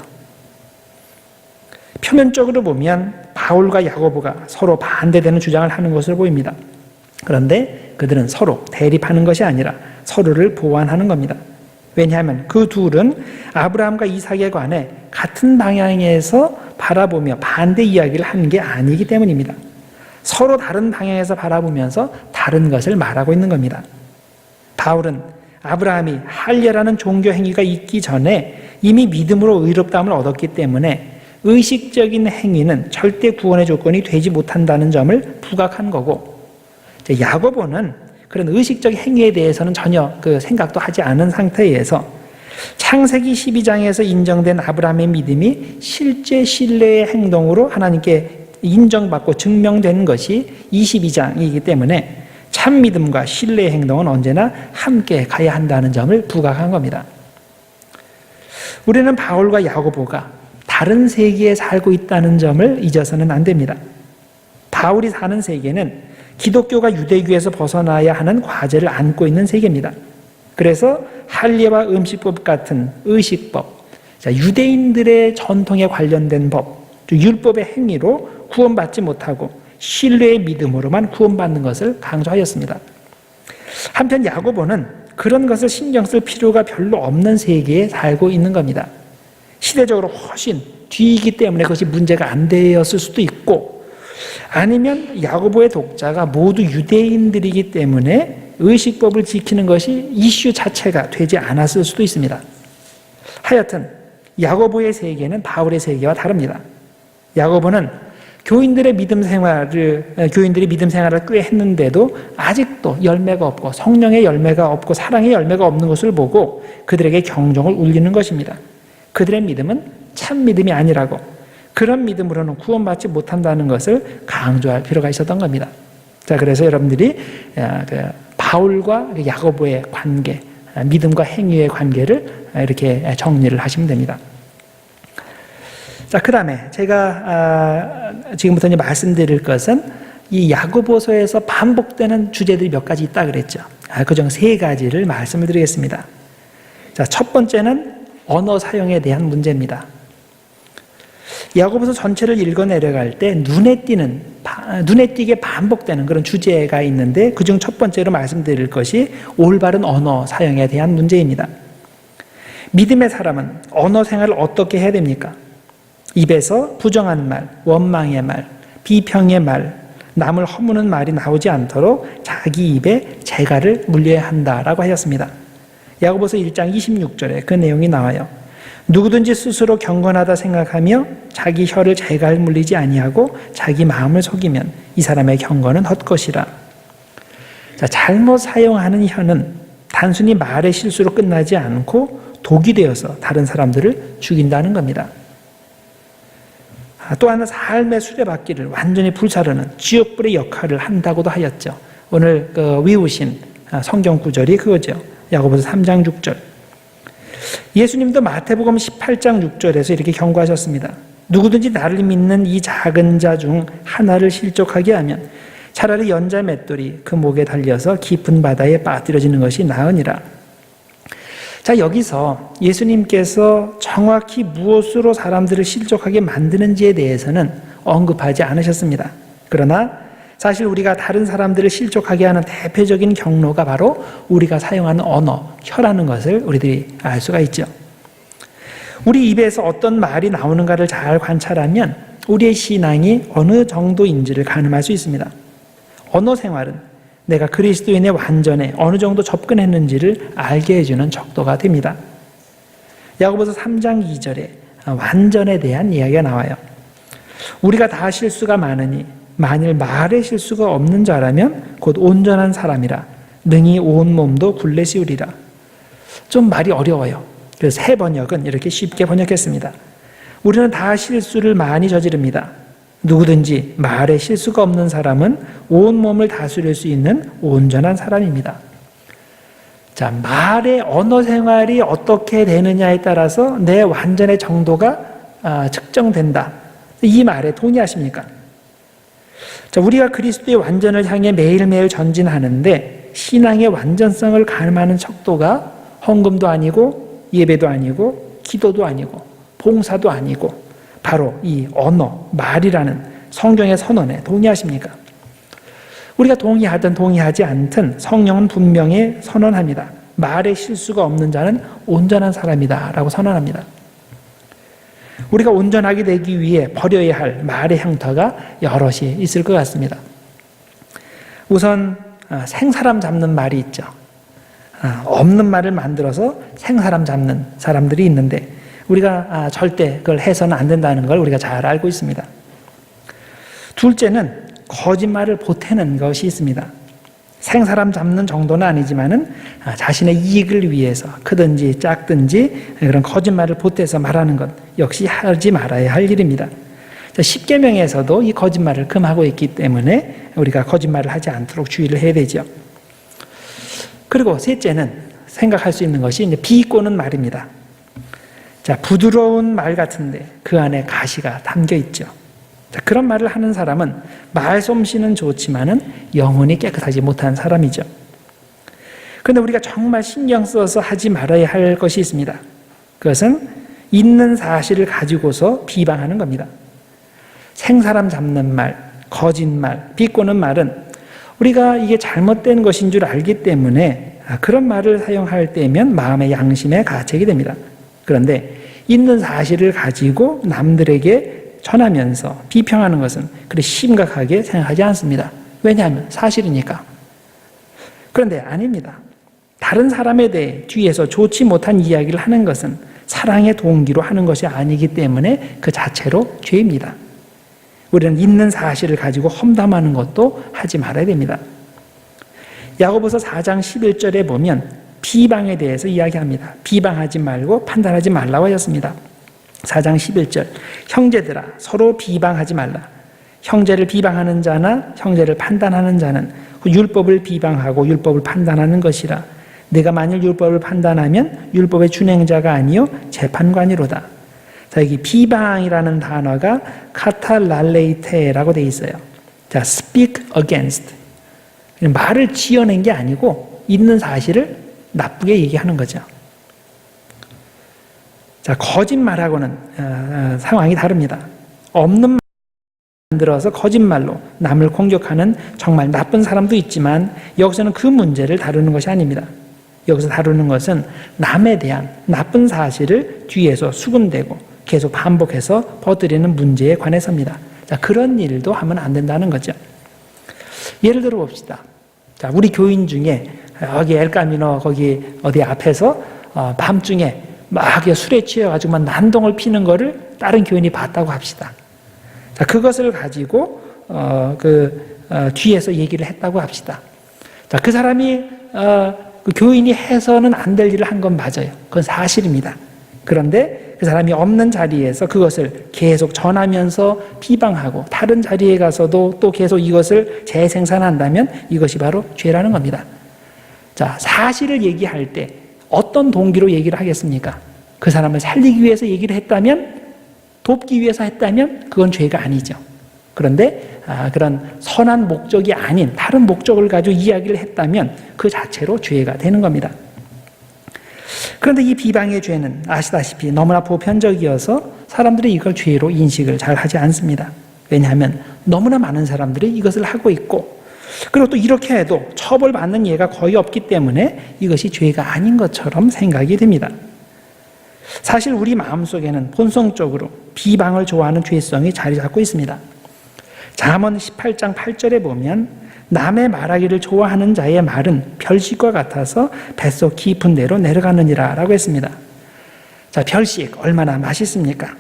표면적으로 보면 바울과 야고보가 서로 반대되는 주장을 하는 것으로 보입니다. 그런데 그들은 서로 대립하는 것이 아니라 서로를 보완하는 겁니다. 왜냐하면 그 둘은 아브라함과 이삭에 관해 같은 방향에서 바라보며 반대 이야기를 하는 게 아니기 때문입니다. 서로 다른 방향에서 바라보면서 다른 것을 말하고 있는 겁니다. 바울은 아브라함이 할례라는 종교 행위가 있기 전에 이미 믿음으로 의롭다함을 얻었기 때문에 의식적인 행위는 절대 구원의 조건이 되지 못한다는 점을 부각한 거고, 야고보는 그런 의식적 행위에 대해서는 전혀 그 생각도 하지 않은 상태에서 창세기 12장에서 인정된 아브라함의 믿음이 실제 신뢰의 행동으로 하나님께 인정받고 증명된 것이 22장이기 때문에 참 믿음과 신뢰의 행동은 언제나 함께 가야 한다는 점을 부각한 겁니다. 우리는 바울과 야고보가 다른 세계에 살고 있다는 점을 잊어서는 안 됩니다. 바울이 사는 세계는 기독교가 유대교에서 벗어나야 하는 과제를 안고 있는 세계입니다. 그래서 할례와 음식법 같은 의식법, 유대인들의 전통에 관련된 법, 율법의 행위로 구원받지 못하고 신뢰의 믿음으로만 구원받는 것을 강조하였습니다. 한편 야고보는 그런 것을 신경 쓸 필요가 별로 없는 세계에 살고 있는 겁니다. 시대적으로 훨씬 뒤이기 때문에 그것이 문제가 안 되었을 수도 있고, 아니면 야고보의 독자가 모두 유대인들이기 때문에 의식법을 지키는 것이 이슈 자체가 되지 않았을 수도 있습니다. 하여튼 야고보의 세계는 바울의 세계와 다릅니다. 야고보는 교인들이 믿음 생활을 꽤 했는데도 아직도 열매가 없고 성령의 열매가 없고 사랑의 열매가 없는 것을 보고 그들에게 경종을 울리는 것입니다. 그들의 믿음은 참 믿음이 아니라고, 그런 믿음으로는 구원받지 못한다는 것을 강조할 필요가 있었던 겁니다. 자, 그래서 여러분들이 바울과 야고보의 관계, 믿음과 행위의 관계를 이렇게 정리를 하시면 됩니다. 자, 그 다음에 제가 지금부터 이제 말씀드릴 것은 이 야고보서에서 반복되는 주제들이 몇 가지 있다 그랬죠. 그중 세 가지를 말씀을 드리겠습니다. 자, 첫 번째는 언어 사용에 대한 문제입니다. 야고보서 전체를 읽어 내려갈 때 눈에 띄게 반복되는 그런 주제가 있는데 그중 첫 번째로 말씀드릴 것이 올바른 언어 사용에 대한 문제입니다. 믿음의 사람은 언어 생활을 어떻게 해야 됩니까? 입에서 부정한 말, 원망의 말, 비평의 말, 남을 허무는 말이 나오지 않도록 자기 입에 재갈을 물려야 한다라고 하였습니다. 야고보서 1장 26절에 그 내용이 나와요. 누구든지 스스로 경건하다 생각하며 자기 혀를 재갈 물리지 아니하고 자기 마음을 속이면 이 사람의 경건은 헛것이라. 자, 잘못 사용하는 혀는 단순히 말의 실수로 끝나지 않고 독이 되어서 다른 사람들을 죽인다는 겁니다. 또 하나, 삶의 수레바퀴를 완전히 불사르는 지옥불의 역할을 한다고도 하였죠. 오늘 외우신 성경 구절이 그거죠. 야고보서 3장 6절. 예수님도 마태복음 18장 6절에서 이렇게 경고하셨습니다. 누구든지 나를 믿는 이 작은 자 중 하나를 실족하게 하면 차라리 연자 맷돌이 그 목에 달려서 깊은 바다에 빠뜨려지는 것이 나으니라. 자, 여기서 예수님께서 정확히 무엇으로 사람들을 실족하게 만드는지에 대해서는 언급하지 않으셨습니다. 그러나 사실 우리가 다른 사람들을 실족하게 하는 대표적인 경로가 바로 우리가 사용하는 언어, 혀라는 것을 우리들이 알 수가 있죠. 우리 입에서 어떤 말이 나오는가를 잘 관찰하면 우리의 신앙이 어느 정도인지를 가늠할 수 있습니다. 언어 생활은 내가 그리스도인의 완전에 어느 정도 접근했는지를 알게 해주는 척도가 됩니다. 야고보서 3장 2절에 완전에 대한 이야기가 나와요. 우리가 다 실수가 많으니 만일 말에 실수가 없는 자라면 곧 온전한 사람이라 능히 온 몸도 굴레 씌우리라. 좀 말이 어려워요. 그래서 새 번역은 이렇게 쉽게 번역했습니다. 우리는 다 실수를 많이 저지릅니다. 누구든지 말에 실수가 없는 사람은 온 몸을 다스릴 수 있는 온전한 사람입니다. 자, 말의 언어 생활이 어떻게 되느냐에 따라서 내 완전의 정도가 측정된다. 이 말에 동의하십니까? 자, 우리가 그리스도의 완전을 향해 매일매일 전진하는데 신앙의 완전성을 가늠하는 척도가 헌금도 아니고 예배도 아니고 기도도 아니고 봉사도 아니고 바로 이 언어, 말이라는 성경의 선언에 동의하십니까? 우리가 동의하든 동의하지 않든 성령은 분명히 선언합니다. 말에 실수가 없는 자는 온전한 사람이다 라고 선언합니다. 우리가 온전하게 되기 위해 버려야 할 말의 형태가 여럿이 있을 것 같습니다. 우선 생사람 잡는 말이 있죠. 없는 말을 만들어서 생사람 잡는 사람들이 있는데 우리가 절대 그걸 해서는 안 된다는 걸 우리가 잘 알고 있습니다. 둘째는 거짓말을 보태는 것이 있습니다. 생사람 잡는 정도는 아니지만은 자신의 이익을 위해서 크든지 작든지 그런 거짓말을 보태서 말하는 것 역시 하지 말아야 할 일입니다. 10계명에서도 이 거짓말을 금하고 있기 때문에 우리가 거짓말을 하지 않도록 주의를 해야 되죠. 그리고 셋째는 생각할 수 있는 것이 이제 비꼬는 말입니다. 자, 부드러운 말 같은데 그 안에 가시가 담겨 있죠. 자, 그런 말을 하는 사람은 말솜씨는 좋지만은 영혼이 깨끗하지 못한 사람이죠. 그런데 우리가 정말 신경 써서 하지 말아야 할 것이 있습니다. 그것은 있는 사실을 가지고서 비방하는 겁니다. 생사람 잡는 말, 거짓말, 비꼬는 말은 우리가 이게 잘못된 것인 줄 알기 때문에 그런 말을 사용할 때면 마음의 양심에 가책이 됩니다. 그런데 있는 사실을 가지고 남들에게 전하면서 비평하는 것은 그리 심각하게 생각하지 않습니다. 왜냐하면 사실이니까. 그런데 아닙니다. 다른 사람에 대해 뒤에서 좋지 못한 이야기를 하는 것은 사랑의 동기로 하는 것이 아니기 때문에 그 자체로 죄입니다. 우리는 있는 사실을 가지고 험담하는 것도 하지 말아야 됩니다. 야고보서 4장 11절에 보면 비방에 대해서 이야기합니다. 비방하지 말고 판단하지 말라고 하셨습니다. 4장 11절 형제들아 서로 비방하지 말라. 형제를 비방하는 자나 형제를 판단하는 자는 율법을 비방하고 율법을 판단하는 것이라. 내가 만일 율법을 판단하면 율법의 준행자가 아니요 재판관이로다. 자, 여기 비방이라는 단어가 카탈랄레이테라고 되어 있어요. 자, speak against. 말을 지어낸 게 아니고 있는 사실을 나쁘게 얘기하는 거죠. 자, 거짓말하고는 상황이 다릅니다. 없는 말 만들어서 거짓말로 남을 공격하는 정말 나쁜 사람도 있지만 여기서는 그 문제를 다루는 것이 아닙니다. 여기서 다루는 것은 남에 대한 나쁜 사실을 뒤에서 수군대고 계속 반복해서 퍼뜨리는 문제에 관해서입니다. 자, 그런 일도 하면 안 된다는 거죠. 예를 들어 봅시다. 자, 우리 교인 중에 여기 엘카미노 거기 어디 앞에서 밤중에 막 술에 취해가지고 막 난동을 피는 거를 다른 교인이 봤다고 합시다. 자, 그것을 가지고 뒤에서 얘기를 했다고 합시다. 자, 그 사람이 그 교인이 해서는 안 될 일을 한 건 맞아요. 그건 사실입니다. 그런데 그 사람이 없는 자리에서 그것을 계속 전하면서 비방하고 다른 자리에 가서도 또 계속 이것을 재생산한다면 이것이 바로 죄라는 겁니다. 자, 사실을 얘기할 때 어떤 동기로 얘기를 하겠습니까? 그 사람을 살리기 위해서 얘기를 했다면, 돕기 위해서 했다면 그건 죄가 아니죠. 그런데 그런 선한 목적이 아닌 다른 목적을 가지고 이야기를 했다면 그 자체로 죄가 되는 겁니다. 그런데 이 비방의 죄는 아시다시피 너무나 보편적이어서 사람들이 이걸 죄로 인식을 잘 하지 않습니다. 왜냐하면 너무나 많은 사람들이 이것을 하고 있고, 그리고 또 이렇게 해도 처벌받는 예가 거의 없기 때문에 이것이 죄가 아닌 것처럼 생각이 됩니다. 사실 우리 마음속에는 본성적으로 비방을 좋아하는 죄성이 자리 잡고 있습니다. 잠언 18장 8절에 보면 남의 말하기를 좋아하는 자의 말은 별식과 같아서 뱃속 깊은 데로 내려가느니라 라고 했습니다. 자, 별식 얼마나 맛있습니까?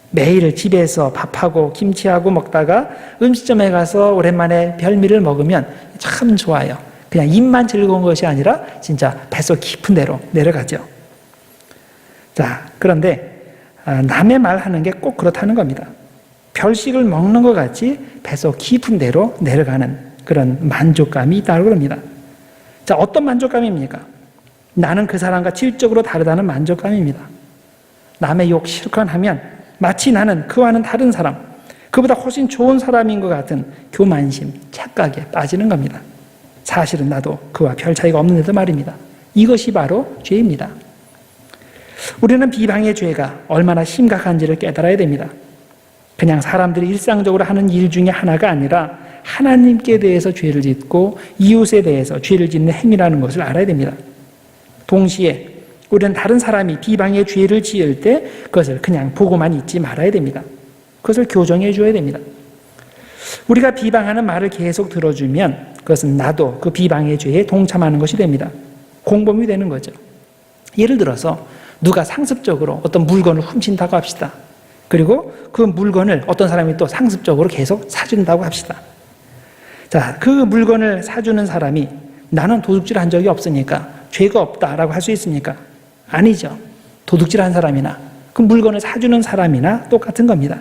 매일 집에서 밥하고 김치하고 먹다가 음식점에 가서 오랜만에 별미를 먹으면 참 좋아요. 그냥 입만 즐거운 것이 아니라 진짜 뱃속 깊은 데로 내려가죠. 자, 그런데 남의 말하는 게 꼭 그렇다는 겁니다. 별식을 먹는 것 같이 뱃속 깊은 데로 내려가는 그런 만족감이 있다고 합니다. 자, 어떤 만족감입니까? 나는 그 사람과 질적으로 다르다는 만족감입니다. 남의 욕 실컷 하면 마치 나는 그와는 다른 사람, 그보다 훨씬 좋은 사람인 것 같은 교만심, 착각에 빠지는 겁니다. 사실은 나도 그와 별 차이가 없는데도 말입니다. 이것이 바로 죄입니다. 우리는 비방의 죄가 얼마나 심각한지를 깨달아야 됩니다. 그냥 사람들이 일상적으로 하는 일 중에 하나가 아니라 하나님께 대해서 죄를 짓고 이웃에 대해서 죄를 짓는 행위라는 것을 알아야 됩니다. 동시에 우리는 다른 사람이 비방의 죄를 지을 때 그것을 그냥 보고만 있지 말아야 됩니다. 그것을 교정해 줘야 됩니다. 우리가 비방하는 말을 계속 들어주면 그것은 나도 그 비방의 죄에 동참하는 것이 됩니다. 공범이 되는 거죠. 예를 들어서 누가 상습적으로 어떤 물건을 훔친다고 합시다. 그리고 그 물건을 어떤 사람이 또 상습적으로 계속 사준다고 합시다. 자, 그 물건을 사주는 사람이 나는 도둑질한 적이 없으니까 죄가 없다라고 할 수 있습니까? 아니죠. 도둑질한 사람이나 그 물건을 사주는 사람이나 똑같은 겁니다.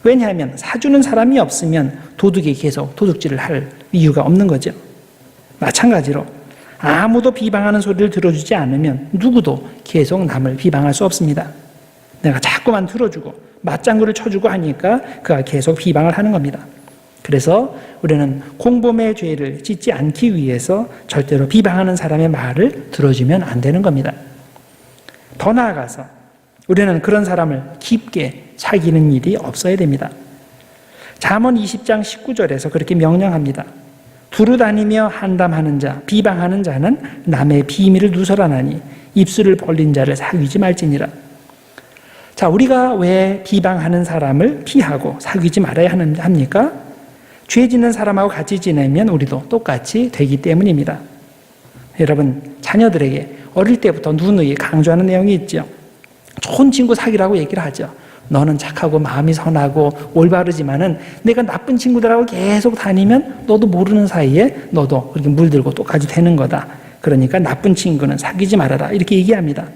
왜냐하면 사주는 사람이 없으면 도둑이 계속 도둑질을 할 이유가 없는 거죠. 마찬가지로 아무도 비방하는 소리를 들어주지 않으면 누구도 계속 남을 비방할 수 없습니다. 내가 자꾸만 들어주고 맞장구를 쳐주고 하니까 그가 계속 비방을 하는 겁니다. 그래서 우리는 공범의 죄를 짓지 않기 위해서 절대로 비방하는 사람의 말을 들어주면 안 되는 겁니다. 더 나아가서 우리는 그런 사람을 깊게 사귀는 일이 없어야 됩니다. 잠언 20장 19절에서 그렇게 명령합니다. 두루 다니며 한담하는 자, 비방하는 자는 남의 비밀을 누설하나니 입술을 벌린 자를 사귀지 말지니라. 자, 우리가 왜 비방하는 사람을 피하고 사귀지 말아야 합니까? 죄 짓는 사람하고 같이 지내면 우리도 똑같이 되기 때문입니다. 여러분, 자녀들에게 어릴 때부터 누누이 강조하는 내용이 있죠. 좋은 친구 사귀라고 얘기를 하죠. 너는 착하고 마음이 선하고 올바르지만은 내가 나쁜 친구들하고 계속 다니면 너도 모르는 사이에 너도 그렇게 물들고 똑같이 되는 거다. 그러니까 나쁜 친구는 사귀지 말아라. 이렇게 얘기합니다.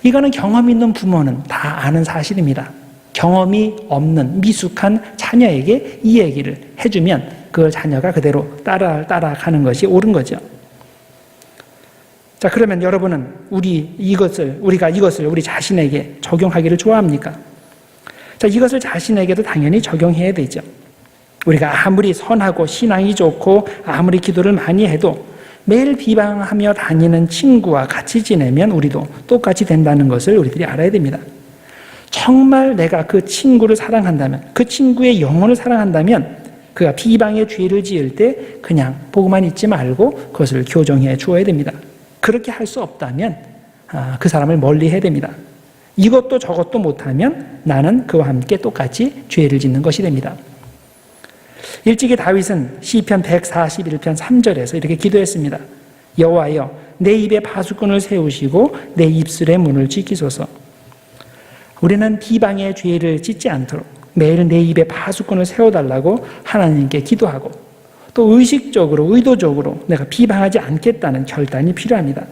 이거는 경험 있는 부모는 다 아는 사실입니다. 경험이 없는 미숙한 자녀에게 이 얘기를 해주면 그 자녀가 그대로 따라가는 것이 옳은 거죠. 자, 그러면 여러분은 우리가 이것을 우리 자신에게 적용하기를 좋아합니까? 자, 이것을 자신에게도 당연히 적용해야 되죠. 우리가 아무리 선하고 신앙이 좋고 아무리 기도를 많이 해도 매일 비방하며 다니는 친구와 같이 지내면 우리도 똑같이 된다는 것을 우리들이 알아야 됩니다. 정말 내가 그 친구를 사랑한다면, 그 친구의 영혼을 사랑한다면 그가 비방의 죄를 지을 때 그냥 보고만 있지 말고 그것을 교정해 주어야 됩니다. 그렇게 할 수 없다면 그 사람을 멀리해야 됩니다. 이것도 저것도 못하면 나는 그와 함께 똑같이 죄를 짓는 것이 됩니다. 일찍이 다윗은 시편 141편 3절에서 이렇게 기도했습니다. 여호와여, 내 입에 파수꾼을 세우시고 내 입술의 문을 지키소서. 우리는 비방의 죄를 짓지 않도록 매일 내 입에 파수꾼을 세워달라고 하나님께 기도하고 또 의식적으로 의도적으로 내가 비방하지 않겠다는 결단이 필요합니다.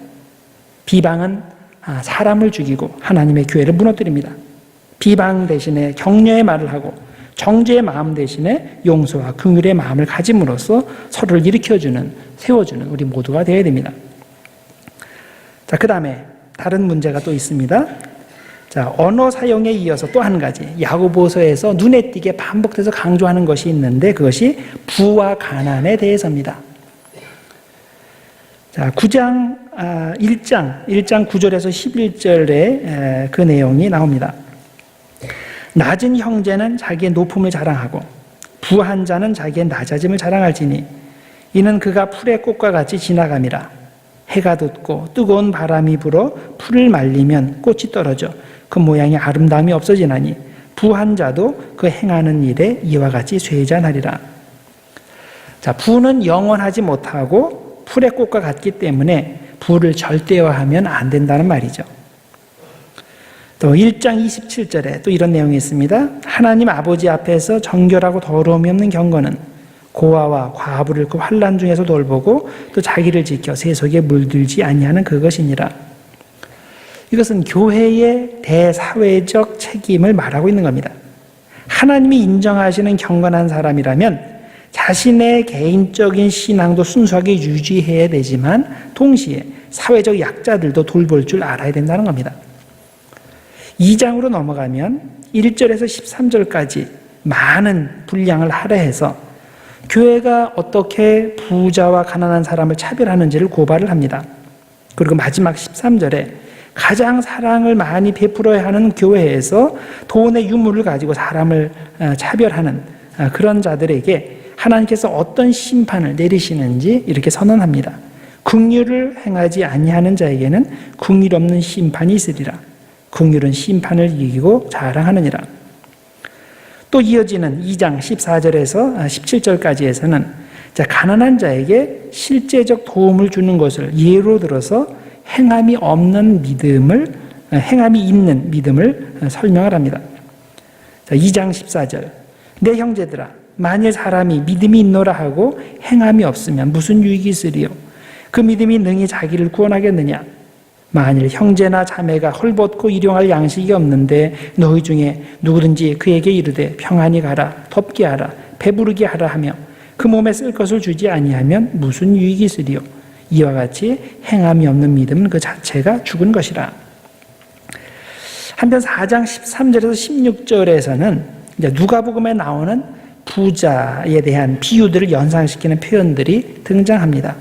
비방은 사람을 죽이고 하나님의 교회를 무너뜨립니다. 비방 대신에 격려의 말을 하고 정죄의 마음 대신에 용서와 긍휼의 마음을 가짐으로써 서로를 일으켜주는, 세워주는 우리 모두가 되어야 됩니다. 자, 그 다음에 다른 문제가 또 있습니다. 자, 언어 사용에 이어서 또 한 가지 야고보서에서 눈에 띄게 반복돼서 강조하는 것이 있는데 그것이 부와 가난에 대해서입니다. 자, 1장 9절에서 11절에 그 내용이 나옵니다. 낮은 형제는 자기의 높음을 자랑하고 부한 자는 자기의 낮아짐을 자랑할지니 이는 그가 풀의 꽃과 같이 지나감이라. 해가 돋고 뜨거운 바람이 불어 풀을 말리면 꽃이 떨어져 그 모양의 아름다움이 없어지나니 부한 자도 그 행하는 일에 이와 같이 쇠자나리라. 자, 부는 영원하지 못하고 풀의 꽃과 같기 때문에 부를 절대화하면 안 된다는 말이죠. 또 1장 27절에 또 이런 내용이 있습니다. 하나님 아버지 앞에서 정결하고 더러움이 없는 경건은 고아와 과부를 그 환난 중에서 돌보고 또 자기를 지켜 세속에 물들지 아니하는 그것이니라. 이것은 교회의 대사회적 책임을 말하고 있는 겁니다. 하나님이 인정하시는 경건한 사람이라면 자신의 개인적인 신앙도 순수하게 유지해야 되지만 동시에 사회적 약자들도 돌볼 줄 알아야 된다는 겁니다. 2장으로 넘어가면 1절에서 13절까지 많은 분량을 할애해서 교회가 어떻게 부자와 가난한 사람을 차별하는지를 고발을 합니다. 그리고 마지막 13절에 가장 사랑을 많이 베풀어야 하는 교회에서 돈의 유물을 가지고 사람을 차별하는 그런 자들에게 하나님께서 어떤 심판을 내리시는지 이렇게 선언합니다. 긍휼을 행하지 아니하는 자에게는 긍휼 없는 심판이 있으리라. 긍휼은 심판을 이기고 자랑하느니라. 또 이어지는 2장 14절에서 17절까지에서는 가난한 자에게 실제적 도움을 주는 것을 예로 들어서 행함이 있는 믿음을 설명을 합니다. 2장 14절. 내 형제들아, 만일 사람이 믿음이 있노라 하고 행함이 없으면 무슨 유익이 있으리요? 그 믿음이 능히 자기를 구원하겠느냐? 만일 형제나 자매가 헐벗고 일용할 양식이 없는데 너희 중에 누구든지 그에게 이르되 평안히 가라, 덥게 하라, 배부르게 하라 하며 그 몸에 쓸 것을 주지 아니하면 무슨 유익이 있으리요? 이와 같이 행함이 없는 믿음은 그 자체가 죽은 것이라. 한편 4장 13절에서 16절에서는 누가복음에 나오는 부자에 대한 비유들을 연상시키는 표현들이 등장합니다.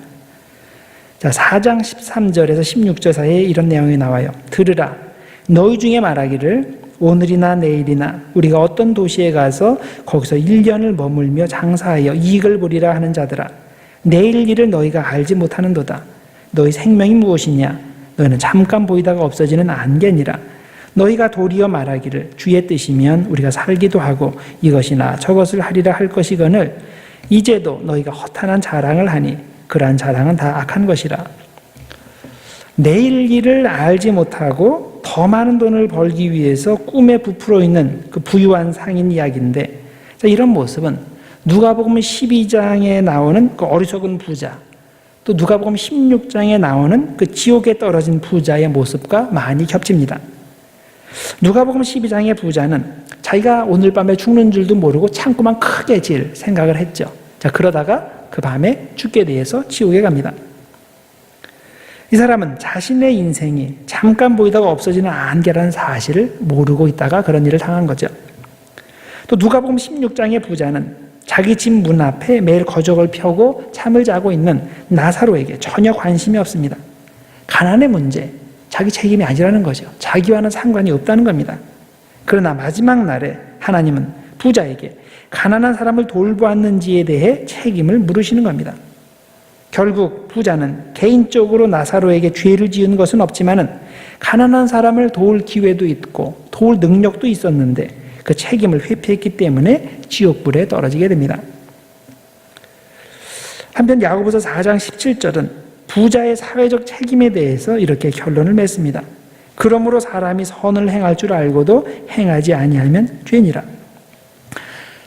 자, 4장 13절에서 16절 사이에 이런 내용이 나와요. 들으라, 너희 중에 말하기를 오늘이나 내일이나 우리가 어떤 도시에 가서 거기서 1년을 머물며 장사하여 이익을 보리라 하는 자들아, 내일 일을 너희가 알지 못하는도다. 너희 생명이 무엇이냐? 너희는 잠깐 보이다가 없어지는 안개니라. 너희가 도리어 말하기를 주의 뜻이면 우리가 살기도 하고 이것이나 저것을 하리라 할 것이거늘 이제도 너희가 허탄한 자랑을 하니 그러한 자랑은 다 악한 것이라. 내일 일을 알지 못하고 더 많은 돈을 벌기 위해서 꿈에 부풀어 있는 그 부유한 상인 이야기인데, 이런 모습은 누가복음 12장에 나오는 그 어리석은 부자, 또 누가복음 16장에 나오는 그 지옥에 떨어진 부자의 모습과 많이 겹칩니다. 누가복음 12장의 부자는 자기가 오늘 밤에 죽는 줄도 모르고 창고만 크게 질 생각을 했죠. 자, 그러다가 그 밤에 죽게 돼서 지옥에 갑니다. 이 사람은 자신의 인생이 잠깐 보이다가 없어지는 안개라는 사실을 모르고 있다가 그런 일을 당한 거죠. 또 누가복음 16장의 부자는 자기 집 문 앞에 매일 거적을 펴고 잠을 자고 있는 나사로에게 전혀 관심이 없습니다. 가난의 문제, 자기 책임이 아니라는 거죠. 자기와는 상관이 없다는 겁니다. 그러나 마지막 날에 하나님은 부자에게 가난한 사람을 돌보았는지에 대해 책임을 물으시는 겁니다. 결국 부자는 개인적으로 나사로에게 죄를 지은 것은 없지만은 가난한 사람을 도울 기회도 있고 도울 능력도 있었는데 그 책임을 회피했기 때문에 지옥불에 떨어지게 됩니다. 한편 야고보서 4장 17절은 부자의 사회적 책임에 대해서 이렇게 결론을 맺습니다. 그러므로 사람이 선을 행할 줄 알고도 행하지 아니하면 죄니라.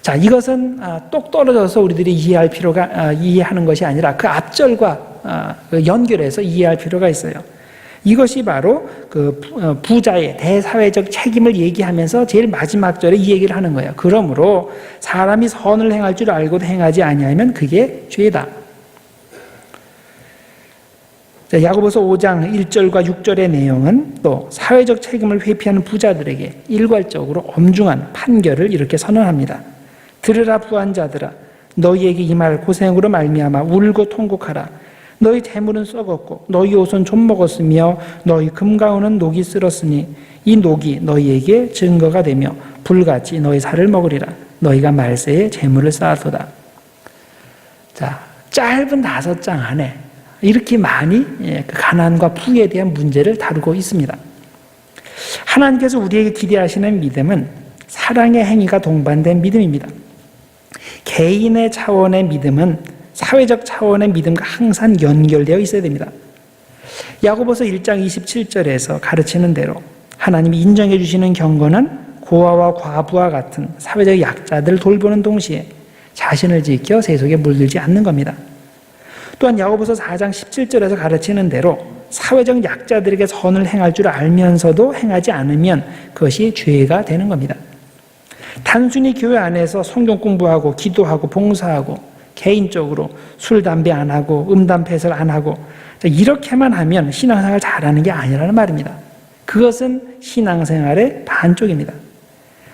자, 이것은 똑 떨어져서 우리들이 이해하는 것이 아니라 그 앞절과 연결해서 이해할 필요가 있어요. 이것이 바로 그 부자의 대사회적 책임을 얘기하면서 제일 마지막 절에 이 얘기를 하는 거예요. 그러므로 사람이 선을 행할 줄 알고도 행하지 아니하면 그게 죄다. 자, 야고보서 5장 1절과 6절의 내용은 또 사회적 책임을 회피하는 부자들에게 일괄적으로 엄중한 판결을 이렇게 선언합니다. 들으라 부한 자들아, 너희에게 이 말 고생으로 말미암아 울고 통곡하라. 너희 재물은 썩었고 너희 옷은 좀 먹었으며 너희 금가운은 녹이 쓸었으니 이 녹이 너희에게 증거가 되며 불같이 너희 살을 먹으리라. 너희가 말세에 재물을 쌓았도다. 자, 짧은 5장 안에 이렇게 많이 그 가난과 부에 대한 문제를 다루고 있습니다. 하나님께서 우리에게 기대하시는 믿음은 사랑의 행위가 동반된 믿음입니다. 개인의 차원의 믿음은 사회적 차원의 믿음과 항상 연결되어 있어야 됩니다. 야고보서 1장 27절에서 가르치는 대로 하나님이 인정해 주시는 경건은 고아와 과부와 같은 사회적 약자들을 돌보는 동시에 자신을 지켜 세속에 물들지 않는 겁니다. 또한 야고보서 4장 17절에서 가르치는 대로 사회적 약자들에게 선을 행할 줄 알면서도 행하지 않으면 그것이 죄가 되는 겁니다. 단순히 교회 안에서 성경 공부하고 기도하고 봉사하고 개인적으로 술, 담배 안 하고 음담 패설 안 하고 이렇게만 하면 신앙생활 잘하는 게 아니라는 말입니다. 그것은 신앙생활의 반쪽입니다.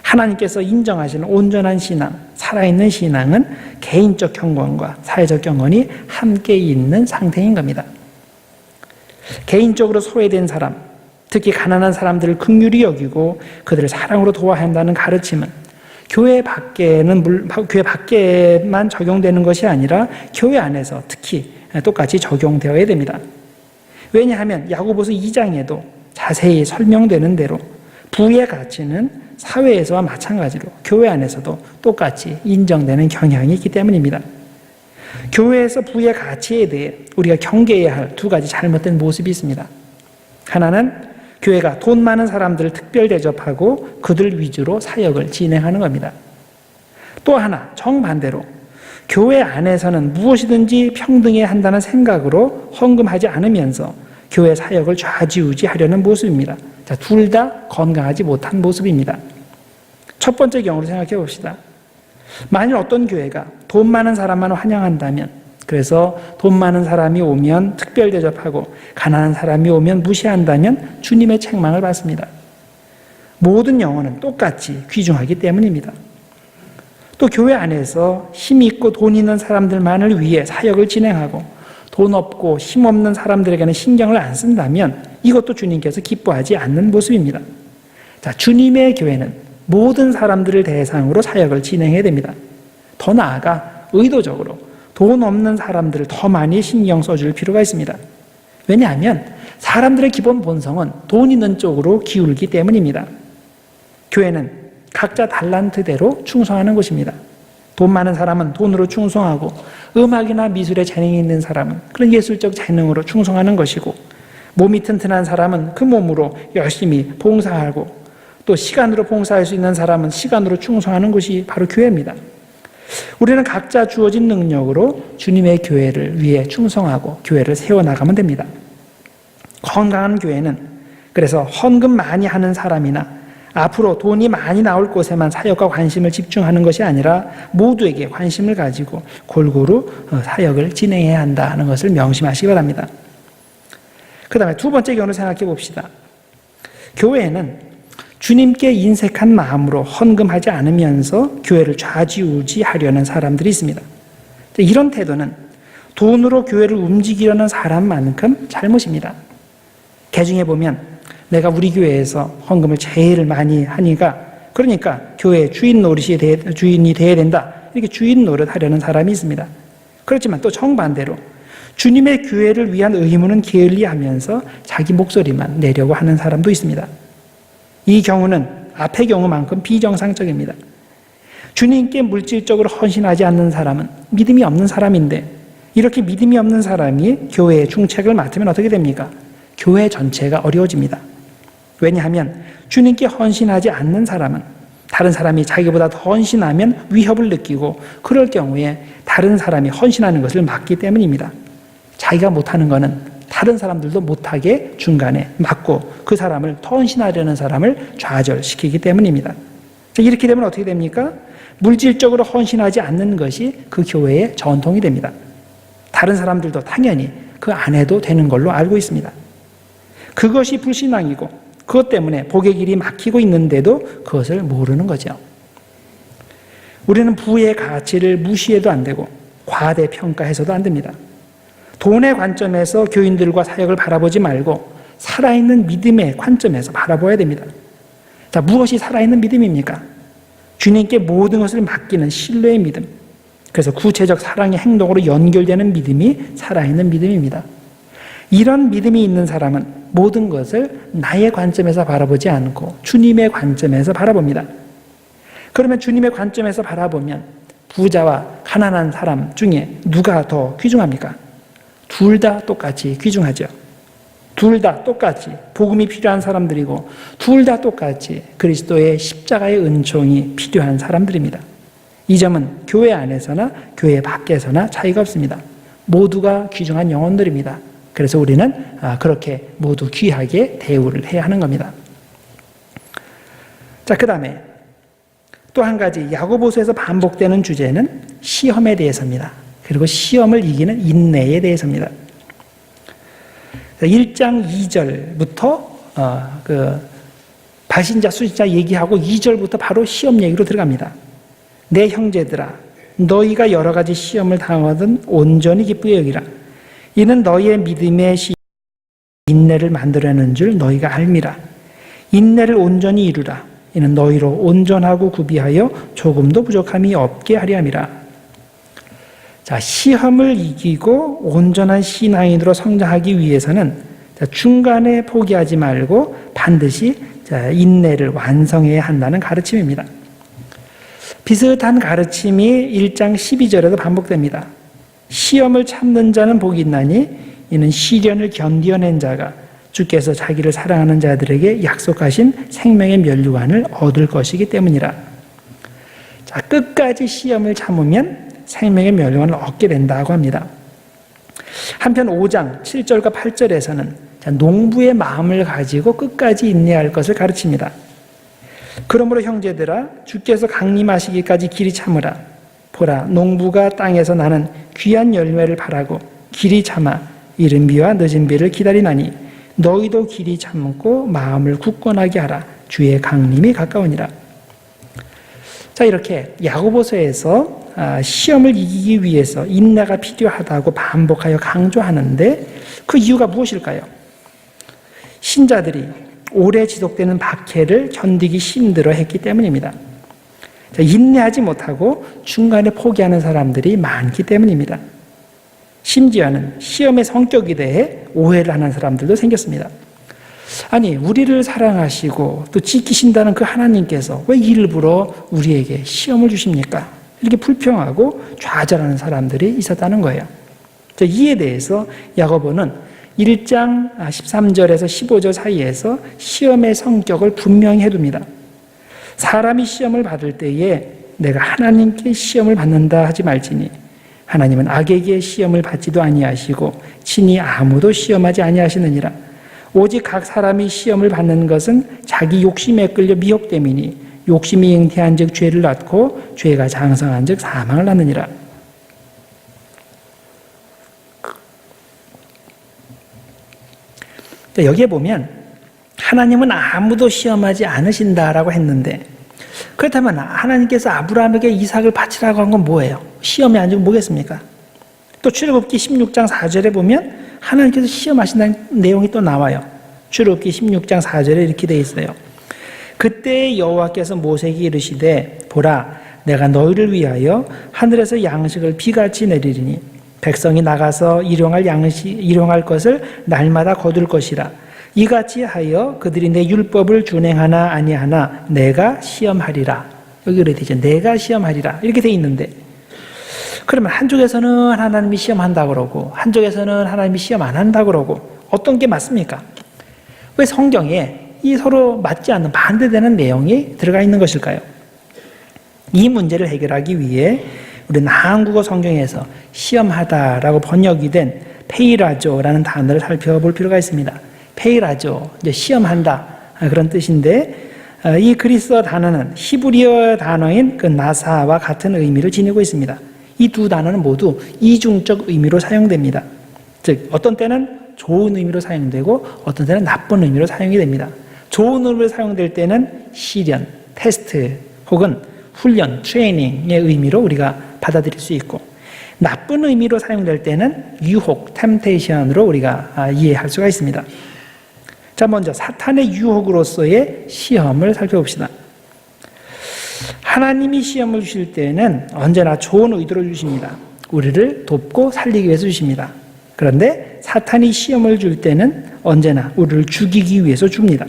하나님께서 인정하시는 온전한 신앙, 살아있는 신앙은 개인적 경건과 사회적 경건이 함께 있는 상태인 겁니다. 개인적으로 소외된 사람, 특히 가난한 사람들을 긍휼히 여기고 그들을 사랑으로 도와야 한다는 가르침은 교회 밖에만 적용되는 것이 아니라 교회 안에서 특히 똑같이 적용되어야 됩니다. 왜냐하면 야고보서 2장에도 자세히 설명되는 대로 부의 가치는 사회에서와 마찬가지로 교회 안에서도 똑같이 인정되는 경향이 있기 때문입니다. 교회에서 부의 가치에 대해 우리가 경계해야 할 두 가지 잘못된 모습이 있습니다. 하나는 교회가 돈 많은 사람들을 특별 대접하고 그들 위주로 사역을 진행하는 겁니다. 또 하나 정반대로 교회 안에서는 무엇이든지 평등해야 한다는 생각으로 헌금하지 않으면서 교회 사역을 좌지우지하려는 모습입니다. 자, 둘 다 건강하지 못한 모습입니다. 첫 번째 경우로 생각해 봅시다. 만일 어떤 교회가 돈 많은 사람만 환영한다면, 그래서 돈 많은 사람이 오면 특별 대접하고 가난한 사람이 오면 무시한다면 주님의 책망을 받습니다. 모든 영혼은 똑같이 귀중하기 때문입니다. 또 교회 안에서 힘 있고 돈 있는 사람들만을 위해 사역을 진행하고 돈 없고 힘 없는 사람들에게는 신경을 안 쓴다면 이것도 주님께서 기뻐하지 않는 모습입니다. 자, 주님의 교회는 모든 사람들을 대상으로 사역을 진행해야 됩니다. 더 나아가 의도적으로 돈 없는 사람들을 더 많이 신경 써줄 필요가 있습니다. 왜냐하면 사람들의 기본 본성은 돈 있는 쪽으로 기울기 때문입니다. 교회는 각자 달란트대로 충성하는 곳입니다. 돈 많은 사람은 돈으로 충성하고 음악이나 미술에 재능이 있는 사람은 그런 예술적 재능으로 충성하는 것이고 몸이 튼튼한 사람은 그 몸으로 열심히 봉사하고 또 시간으로 봉사할 수 있는 사람은 시간으로 충성하는 것이 바로 교회입니다. 우리는 각자 주어진 능력으로 주님의 교회를 위해 충성하고 교회를 세워나가면 됩니다. 건강한 교회는 그래서 헌금 많이 하는 사람이나 앞으로 돈이 많이 나올 곳에만 사역과 관심을 집중하는 것이 아니라 모두에게 관심을 가지고 골고루 사역을 진행해야 한다는 것을 명심하시기 바랍니다. 그 다음에 두 번째 경우를 생각해 봅시다. 교회에는 주님께 인색한 마음으로 헌금하지 않으면서 교회를 좌지우지하려는 사람들이 있습니다. 이런 태도는 돈으로 교회를 움직이려는 사람만큼 잘못입니다. 개중에 보면 내가 우리 교회에서 헌금을 제일 많이 하니까 그러니까 교회 주인이 돼야 된다. 이렇게 주인 노릇하려는 사람이 있습니다. 그렇지만 또 정반대로 주님의 교회를 위한 의무는 게을리하면서 자기 목소리만 내려고 하는 사람도 있습니다. 이 경우는 앞의 경우만큼 비정상적입니다. 주님께 물질적으로 헌신하지 않는 사람은 믿음이 없는 사람인데 이렇게 믿음이 없는 사람이 교회의 중책을 맡으면 어떻게 됩니까? 교회 전체가 어려워집니다. 왜냐하면 주님께 헌신하지 않는 사람은 다른 사람이 자기보다 더 헌신하면 위협을 느끼고 그럴 경우에 다른 사람이 헌신하는 것을 막기 때문입니다. 자기가 못하는 것은 다른 사람들도 못하게 중간에 막고 그 사람을 더 헌신하려는 사람을 좌절시키기 때문입니다. 이렇게 되면 어떻게 됩니까? 물질적으로 헌신하지 않는 것이 그 교회의 전통이 됩니다. 다른 사람들도 당연히 그 안 해도 되는 걸로 알고 있습니다. 그것이 불신앙이고 그것 때문에 복의 길이 막히고 있는데도 그것을 모르는 거죠. 우리는 부의 가치를 무시해도 안 되고 과대평가해서도 안 됩니다. 돈의 관점에서 교인들과 사역을 바라보지 말고 살아있는 믿음의 관점에서 바라봐야 됩니다. 자, 무엇이 살아있는 믿음입니까? 주님께 모든 것을 맡기는 신뢰의 믿음. 그래서 구체적 사랑의 행동으로 연결되는 믿음이 살아있는 믿음입니다. 이런 믿음이 있는 사람은 모든 것을 나의 관점에서 바라보지 않고 주님의 관점에서 바라봅니다. 그러면 주님의 관점에서 바라보면 부자와 가난한 사람 중에 누가 더 귀중합니까? 둘 다 똑같이 귀중하죠. 둘 다 똑같이 복음이 필요한 사람들이고 둘 다 똑같이 그리스도의 십자가의 은총이 필요한 사람들입니다. 이 점은 교회 안에서나 교회 밖에서나 차이가 없습니다. 모두가 귀중한 영혼들입니다. 그래서 우리는 그렇게 모두 귀하게 대우를 해야 하는 겁니다. 자, 그 다음에 또 한 가지 야고보서에서 반복되는 주제는 시험에 대해서입니다. 그리고 시험을 이기는 인내에 대해서입니다. 1장 2절부터 발신자, 수신자 얘기하고 2절부터 바로 시험 얘기로 들어갑니다. 내 형제들아, 너희가 여러 가지 시험을 당하든 온전히 기쁘게 여기라. 이는 너희의 믿음의 인내를 만들어내는 줄 너희가 알미라. 인내를 온전히 이루라. 이는 너희로 온전하고 구비하여 조금도 부족함이 없게 하려 함이라. 자, 시험을 이기고 온전한 신앙인으로 성장하기 위해서는 중간에 포기하지 말고 반드시 인내를 완성해야 한다는 가르침입니다. 비슷한 가르침이 1장 12절에도 반복됩니다. 시험을 참는 자는 복이 있나니 이는 시련을 견디어낸 자가 주께서 자기를 사랑하는 자들에게 약속하신 생명의 면류관을 얻을 것이기 때문이라. 자, 끝까지 시험을 참으면 생명의 면류관을 얻게 된다고 합니다. 한편 5장 7절과 8절에서는 농부의 마음을 가지고 끝까지 인내할 것을 가르칩니다. 그러므로 형제들아, 주께서 강림하시기까지 길이 참으라. 보라, 농부가 땅에서 나는 귀한 열매를 바라고 길이 참아 이른 비와 늦은 비를 기다리나니 너희도 길이 참고 마음을 굳건하게 하라. 주의 강림이 가까우니라. 자, 이렇게 야고보서에서 시험을 이기기 위해서 인내가 필요하다고 반복하여 강조하는데 그 이유가 무엇일까요? 신자들이 오래 지속되는 박해를 견디기 힘들어 했기 때문입니다. 인내하지 못하고 중간에 포기하는 사람들이 많기 때문입니다. 심지어는 시험의 성격에 대해 오해를 하는 사람들도 생겼습니다. 아니, 우리를 사랑하시고 또 지키신다는 그 하나님께서 왜 일부러 우리에게 시험을 주십니까? 이렇게 불평하고 좌절하는 사람들이 있었다는 거예요. 이에 대해서 야고보는 1장 13절에서 15절 사이에서 시험의 성격을 분명히 해둡니다. 사람이 시험을 받을 때에 내가 하나님께 시험을 받는다 하지 말지니 하나님은 악에게 시험을 받지도 아니하시고 친히 아무도 시험하지 아니하시느니라. 오직 각 사람이 시험을 받는 것은 자기 욕심에 끌려 미혹됨이니 욕심이 잉태한 즉 죄를 낳고 죄가 장성한 즉 사망을 낳느니라. 여기에 보면 하나님은 아무도 시험하지 않으신다라고 했는데, 그렇다면 하나님께서 아브라함에게 이삭을 바치라고 한 건 뭐예요? 시험이 아니고 뭐겠습니까? 또 출애굽기 16장 4절에 보면 하나님께서 시험하신다는 내용이 또 나와요. 출애굽기 16장 4절에 이렇게 되어 있어요. 그때 여호와께서 모세에게 이르시되 보라, 내가 너희를 위하여 하늘에서 양식을 비같이 내리리니 백성이 나가서 일용할 것을 날마다 거둘 것이라. 이같이 하여 그들이 내 율법을 준행하나 아니하나 내가 시험하리라. 여기 그래 되죠. 내가 시험하리라. 이렇게 돼 있는데, 그러면 한쪽에서는 하나님이 시험한다 그러고 한쪽에서는 하나님이 시험 안 한다 그러고 어떤 게 맞습니까? 왜 성경에 이 서로 맞지 않는 반대되는 내용이 들어가 있는 것일까요? 이 문제를 해결하기 위해 우리는 한국어 성경에서 시험하다라고 번역이 된 페이라조라는 단어를 살펴볼 필요가 있습니다. 페이라조, 이제 시험한다 그런 뜻인데, 이 그리스어 단어는 히브리어 단어인 그 나사와 같은 의미를 지니고 있습니다. 이 두 단어는 모두 이중적 의미로 사용됩니다. 즉 어떤 때는 좋은 의미로 사용되고 어떤 때는 나쁜 의미로 사용이 됩니다. 좋은 의미로 사용될 때는 시련, 테스트 혹은 훈련, 트레이닝의 의미로 우리가 받아들일 수 있고, 나쁜 의미로 사용될 때는 유혹, 템테이션으로 우리가 이해할 수가 있습니다. 자, 먼저 사탄의 유혹으로서의 시험을 살펴봅시다. 하나님이 시험을 주실 때는 언제나 좋은 의도로 주십니다. 우리를 돕고 살리기 위해서 주십니다. 그런데 사탄이 시험을 줄 때는 언제나 우리를 죽이기 위해서 줍니다.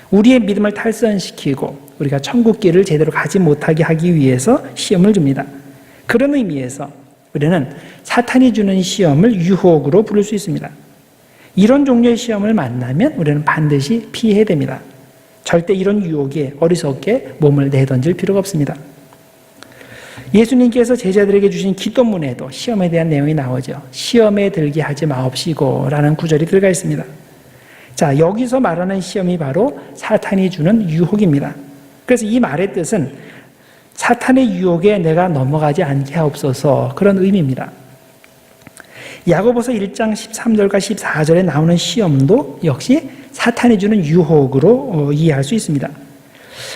우리의 믿음을 탈선시키고 우리가 천국길을 제대로 가지 못하게 하기 위해서 시험을 줍니다. 그런 의미에서 우리는 사탄이 주는 시험을 유혹으로 부를 수 있습니다. 이런 종류의 시험을 만나면 우리는 반드시 피해야 됩니다. 절대 이런 유혹에 어리석게 몸을 내던질 필요가 없습니다. 예수님께서 제자들에게 주신 기도문에도 시험에 대한 내용이 나오죠. 시험에 들게 하지 마옵시고 라는 구절이 들어가 있습니다. 자, 여기서 말하는 시험이 바로 사탄이 주는 유혹입니다. 그래서 이 말의 뜻은 사탄의 유혹에 내가 넘어가지 않게 하옵소서, 그런 의미입니다. 야고보서 1장 13절과 14절에 나오는 시험도 역시 사탄이 주는 유혹으로 이해할 수 있습니다.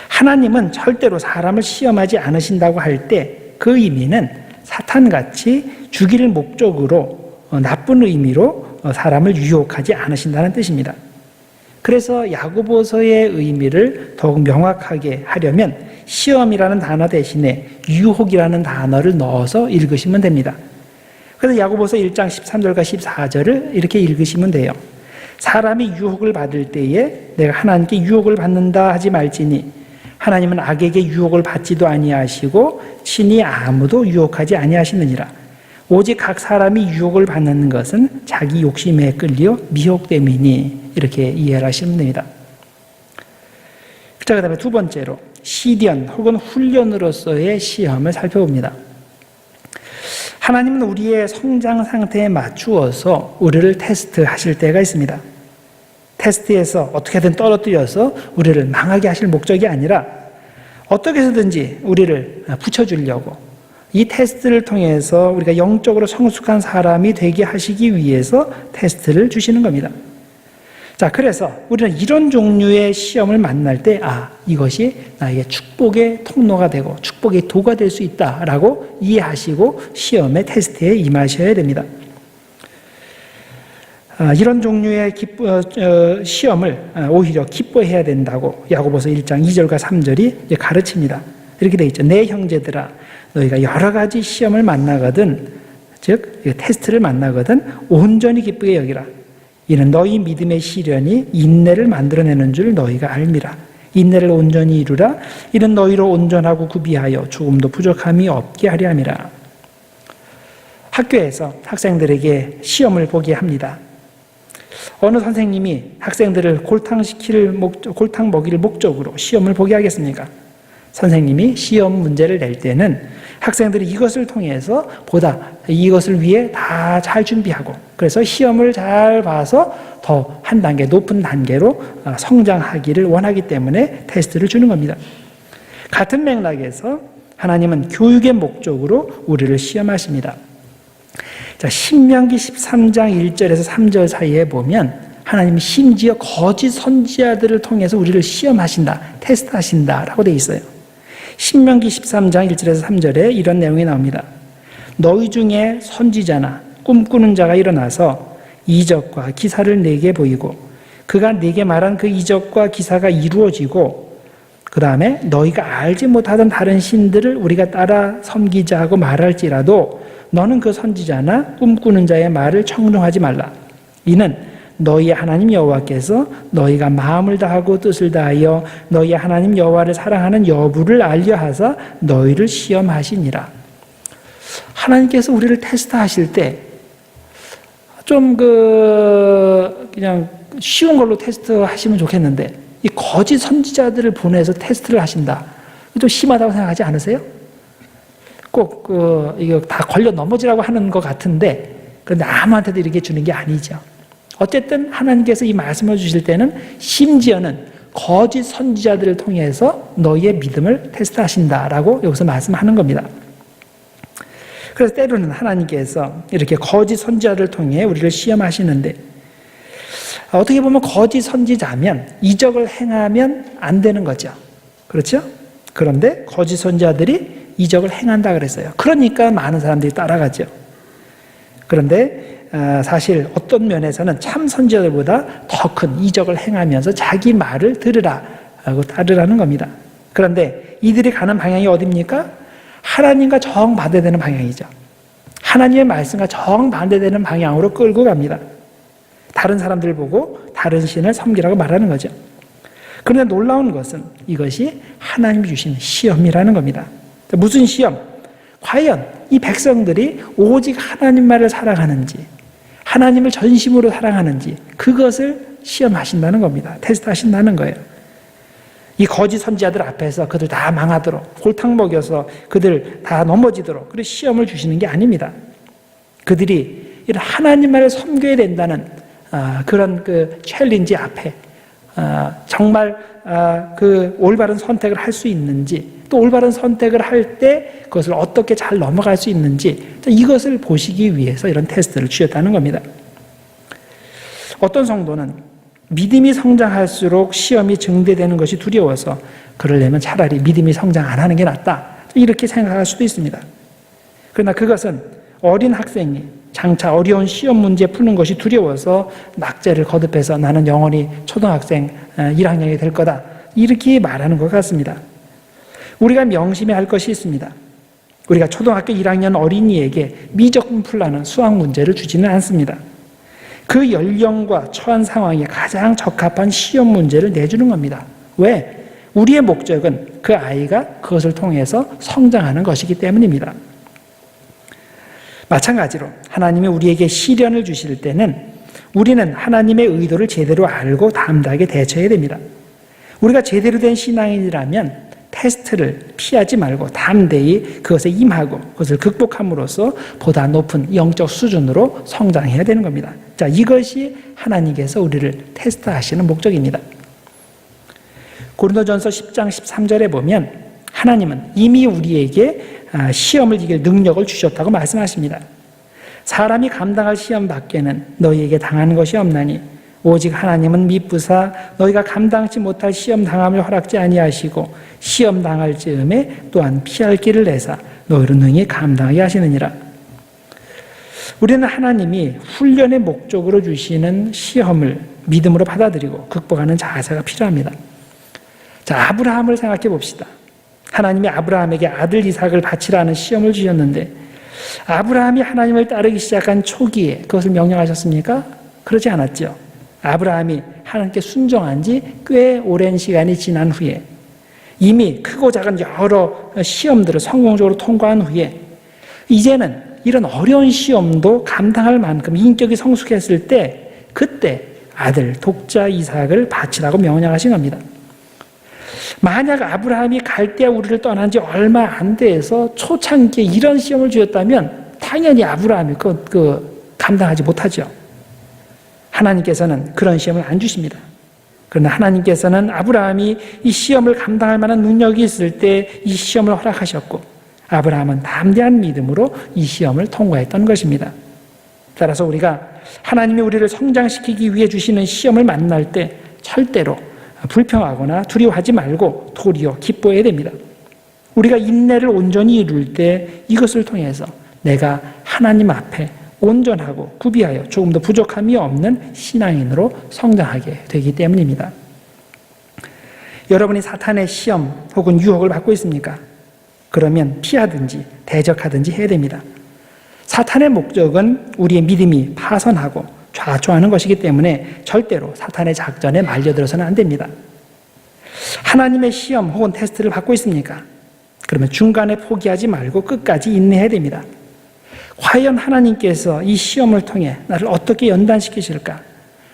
하나님은 절대로 사람을 시험하지 않으신다고 할 때 그 의미는 사탄같이 죽일 목적으로 나쁜 의미로 사람을 유혹하지 않으신다는 뜻입니다. 그래서 야고보서의 의미를 더욱 명확하게 하려면 시험이라는 단어 대신에 유혹이라는 단어를 넣어서 읽으시면 됩니다. 그래서 야고보서 1장 13절과 14절을 이렇게 읽으시면 돼요. 사람이 유혹을 받을 때에 내가 하나님께 유혹을 받는다 하지 말지니 하나님은 악에게 유혹을 받지도 아니하시고 친히 아무도 유혹하지 아니하시느니라. 오직 각 사람이 유혹을 받는 것은 자기 욕심에 끌려 미혹됨이니, 이렇게 이해를 하시면 됩니다. 자, 그 다음에 두 번째로 시련 혹은 훈련으로서의 시험을 살펴봅니다. 하나님은 우리의 성장 상태에 맞추어서 우리를 테스트하실 때가 있습니다. 테스트에서 어떻게든 떨어뜨려서 우리를 망하게 하실 목적이 아니라 어떻게 해서든지 우리를 붙여주려고, 이 테스트를 통해서 우리가 영적으로 성숙한 사람이 되게 하시기 위해서 테스트를 주시는 겁니다. 자, 그래서 우리는 이런 종류의 시험을 만날 때, 이것이 나에게 축복의 통로가 되고 축복의 도가 될 수 있다라고 이해하시고 시험의 테스트에 임하셔야 됩니다. 이런 종류의 시험을 오히려 기뻐해야 된다고 야고보서 1장 2절과 3절이 가르칩니다. 이렇게 되어 있죠. 내 형제들아, 너희가 여러 가지 시험을 만나거든, 즉 테스트를 만나거든 온전히 기쁘게 여기라. 이는 너희 믿음의 시련이 인내를 만들어내는 줄 너희가 알미라. 인내를 온전히 이루라. 이는 너희로 온전하고 구비하여 조금도 부족함이 없게 하려 함이라. 학교에서 학생들에게 시험을 보게 합니다. 어느 선생님이 학생들을 골탕 먹이를 목적으로 시험을 보게 하겠습니까? 선생님이 시험 문제를 낼 때는 학생들이 이것을 통해서 이것을 위해 다 잘 준비하고, 그래서 시험을 잘 봐서 더 한 단계 높은 단계로 성장하기를 원하기 때문에 테스트를 주는 겁니다. 같은 맥락에서 하나님은 교육의 목적으로 우리를 시험하십니다. 자, 신명기 13장 1절에서 3절 사이에 보면 하나님이 심지어 거짓 선지자들을 통해서 우리를 시험하신다, 테스트하신다라고 되어 있어요. 신명기 13장 1절에서 3절에 이런 내용이 나옵니다. 너희 중에 선지자나 꿈꾸는 자가 일어나서 이적과 기사를 내게 보이고 그가 내게 말한 그 이적과 기사가 이루어지고 그 다음에 너희가 알지 못하던 다른 신들을 우리가 따라 섬기자 하고 말할지라도 너는 그 선지자나 꿈꾸는 자의 말을 청종하지 말라. 이는 너희의 하나님 여호와께서 너희가 마음을 다하고 뜻을 다하여 너희의 하나님 여호와를 사랑하는 여부를 알려하사 너희를 시험하시니라. 하나님께서 우리를 테스트하실 때 좀 그냥 쉬운 걸로 테스트하시면 좋겠는데, 이 거짓 선지자들을 보내서 테스트를 하신다. 좀 심하다고 생각하지 않으세요? 꼭 이거 다 걸려 넘어지라고 하는 것 같은데, 그런데 아무한테도 이렇게 주는 게 아니죠. 어쨌든 하나님께서 이 말씀을 주실 때는 심지어는 거짓 선지자들을 통해서 너희의 믿음을 테스트하신다라고 여기서 말씀하는 겁니다. 그래서 때로는 하나님께서 이렇게 거짓 선지자를 통해 우리를 시험하시는데, 어떻게 보면 거짓 선지자면 이적을 행하면 안 되는 거죠. 그렇죠? 그런데 거짓 선지자들이 이적을 행한다 그랬어요. 그러니까 많은 사람들이 따라가죠. 그런데 사실 어떤 면에서는 참 선지자들보다 더 큰 이적을 행하면서 자기 말을 들으라고 따르라는 겁니다. 그런데 이들이 가는 방향이 어디입니까? 하나님과 정반대되는 방향이죠. 하나님의 말씀과 정반대되는 방향으로 끌고 갑니다. 다른 사람들 보고 다른 신을 섬기라고 말하는 거죠. 그런데 놀라운 것은 이것이 하나님이 주신 시험이라는 겁니다. 무슨 시험? 과연 이 백성들이 오직 하나님만을 사랑하는지, 하나님을 전심으로 사랑하는지 그것을 시험하신다는 겁니다. 테스트하신다는 거예요. 이 거짓 선지자들 앞에서 그들 다 망하도록 골탕 먹여서 그들 다 넘어지도록 그런 시험을 주시는 게 아닙니다. 그들이 이런 하나님만을 섬겨야 된다는 그런 그 챌린지 앞에 정말 그 올바른 선택을 할 수 있는지, 또 올바른 선택을 할 때 그것을 어떻게 잘 넘어갈 수 있는지, 이것을 보시기 위해서 이런 테스트를 주셨다는 겁니다. 어떤 성도는 믿음이 성장할수록 시험이 증대되는 것이 두려워서 그러려면 차라리 믿음이 성장 안 하는 게 낫다, 이렇게 생각할 수도 있습니다. 그러나 그것은 어린 학생이 장차 어려운 시험 문제 푸는 것이 두려워서 낙제를 거듭해서 나는 영원히 초등학생 1학년이 될 거다, 이렇게 말하는 것 같습니다. 우리가 명심해야 할 것이 있습니다. 우리가 초등학교 1학년 어린이에게 미적분 풀라는 수학 문제를 주지는 않습니다. 그 연령과 처한 상황에 가장 적합한 시험 문제를 내주는 겁니다. 왜? 우리의 목적은 그 아이가 그것을 통해서 성장하는 것이기 때문입니다. 마찬가지로 하나님이 우리에게 시련을 주실 때는 우리는 하나님의 의도를 제대로 알고 담대하게 대처해야 됩니다. 우리가 제대로 된 신앙인이라면 테스트를 피하지 말고 담대히 그것에 임하고 그것을 극복함으로써 보다 높은 영적 수준으로 성장해야 되는 겁니다. 자, 이것이 하나님께서 우리를 테스트하시는 목적입니다. 고린도전서 10장 13절에 보면 하나님은 이미 우리에게 시험을 이길 능력을 주셨다고 말씀하십니다. 사람이 감당할 시험 밖에는 너희에게 당하는 것이 없나니 오직 하나님은 미쁘사 너희가 감당치 못할 시험 당함을 허락지 아니하시고 시험 당할 즈음에 또한 피할 길을 내사 너희를 능히 감당하게 하시느니라. 우리는 하나님이 훈련의 목적으로 주시는 시험을 믿음으로 받아들이고 극복하는 자세가 필요합니다. 자, 아브라함을 생각해 봅시다. 하나님이 아브라함에게 아들 이삭을 바치라는 시험을 주셨는데 아브라함이 하나님을 따르기 시작한 초기에 그것을 명령하셨습니까? 그러지 않았죠. 아브라함이 하나님께 순종한 지 꽤 오랜 시간이 지난 후에 이미 크고 작은 여러 시험들을 성공적으로 통과한 후에 이제는 이런 어려운 시험도 감당할 만큼 인격이 성숙했을 때 그때 아들 독자 이삭을 바치라고 명령하신 겁니다. 만약 아브라함이 갈대아 우르를 떠난 지 얼마 안 돼서 초창기에 이런 시험을 주었다면 당연히 아브라함이 감당하지 못하죠. 하나님께서는 그런 시험을 안 주십니다. 그러나 하나님께서는 아브라함이 이 시험을 감당할 만한 능력이 있을 때 이 시험을 허락하셨고 아브라함은 담대한 믿음으로 이 시험을 통과했던 것입니다. 따라서 우리가 하나님이 우리를 성장시키기 위해 주시는 시험을 만날 때 절대로 불평하거나 두려워하지 말고 도리어 기뻐해야 됩니다. 우리가 인내를 온전히 이룰 때 이것을 통해서 내가 하나님 앞에 온전하고 구비하여 조금 더 부족함이 없는 신앙인으로 성장하게 되기 때문입니다. 여러분이 사탄의 시험 혹은 유혹을 받고 있습니까? 그러면 피하든지 대적하든지 해야 됩니다. 사탄의 목적은 우리의 믿음이 파선하고 좌초하는 것이기 때문에 절대로 사탄의 작전에 말려들어서는 안 됩니다. 하나님의 시험 혹은 테스트를 받고 있습니까? 그러면 중간에 포기하지 말고 끝까지 인내해야 됩니다. 과연 하나님께서 이 시험을 통해 나를 어떻게 연단시키실까?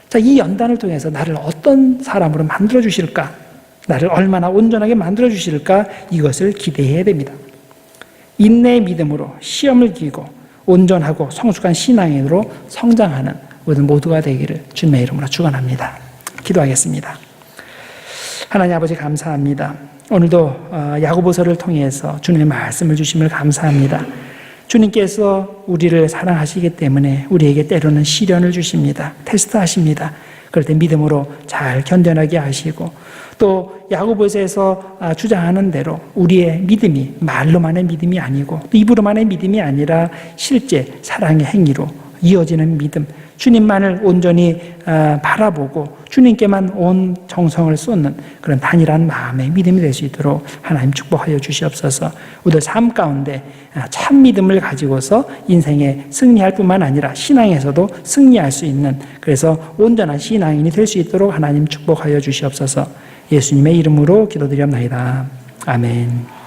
자, 이 연단을 통해서 나를 어떤 사람으로 만들어 주실까? 나를 얼마나 온전하게 만들어 주실까? 이것을 기대해야 됩니다. 인내의 믿음으로 시험을 이기고 온전하고 성숙한 신앙인으로 성장하는 우리 모두가 되기를 주님의 이름으로 축원합니다. 기도하겠습니다. 하나님 아버지 감사합니다. 오늘도 야고보서를 통해서 주님의 말씀을 주심을 감사합니다. 주님께서 우리를 사랑하시기 때문에 우리에게 때로는 시련을 주십니다. 테스트하십니다. 그럴 때 믿음으로 잘 견뎌나게 하시고 또 야고보서에서 주장하는 대로 우리의 믿음이 말로만의 믿음이 아니고 또 입으로만의 믿음이 아니라 실제 사랑의 행위로 이어지는 믿음, 주님만을 온전히 바라보고 주님께만 온 정성을 쏟는 그런 단일한 마음의 믿음이 될 수 있도록 하나님 축복하여 주시옵소서. 우리들 삶 가운데 참 믿음을 가지고서 인생에 승리할 뿐만 아니라 신앙에서도 승리할 수 있는, 그래서 온전한 신앙인이 될 수 있도록 하나님 축복하여 주시옵소서. 예수님의 이름으로 기도드리옵나이다. 아멘.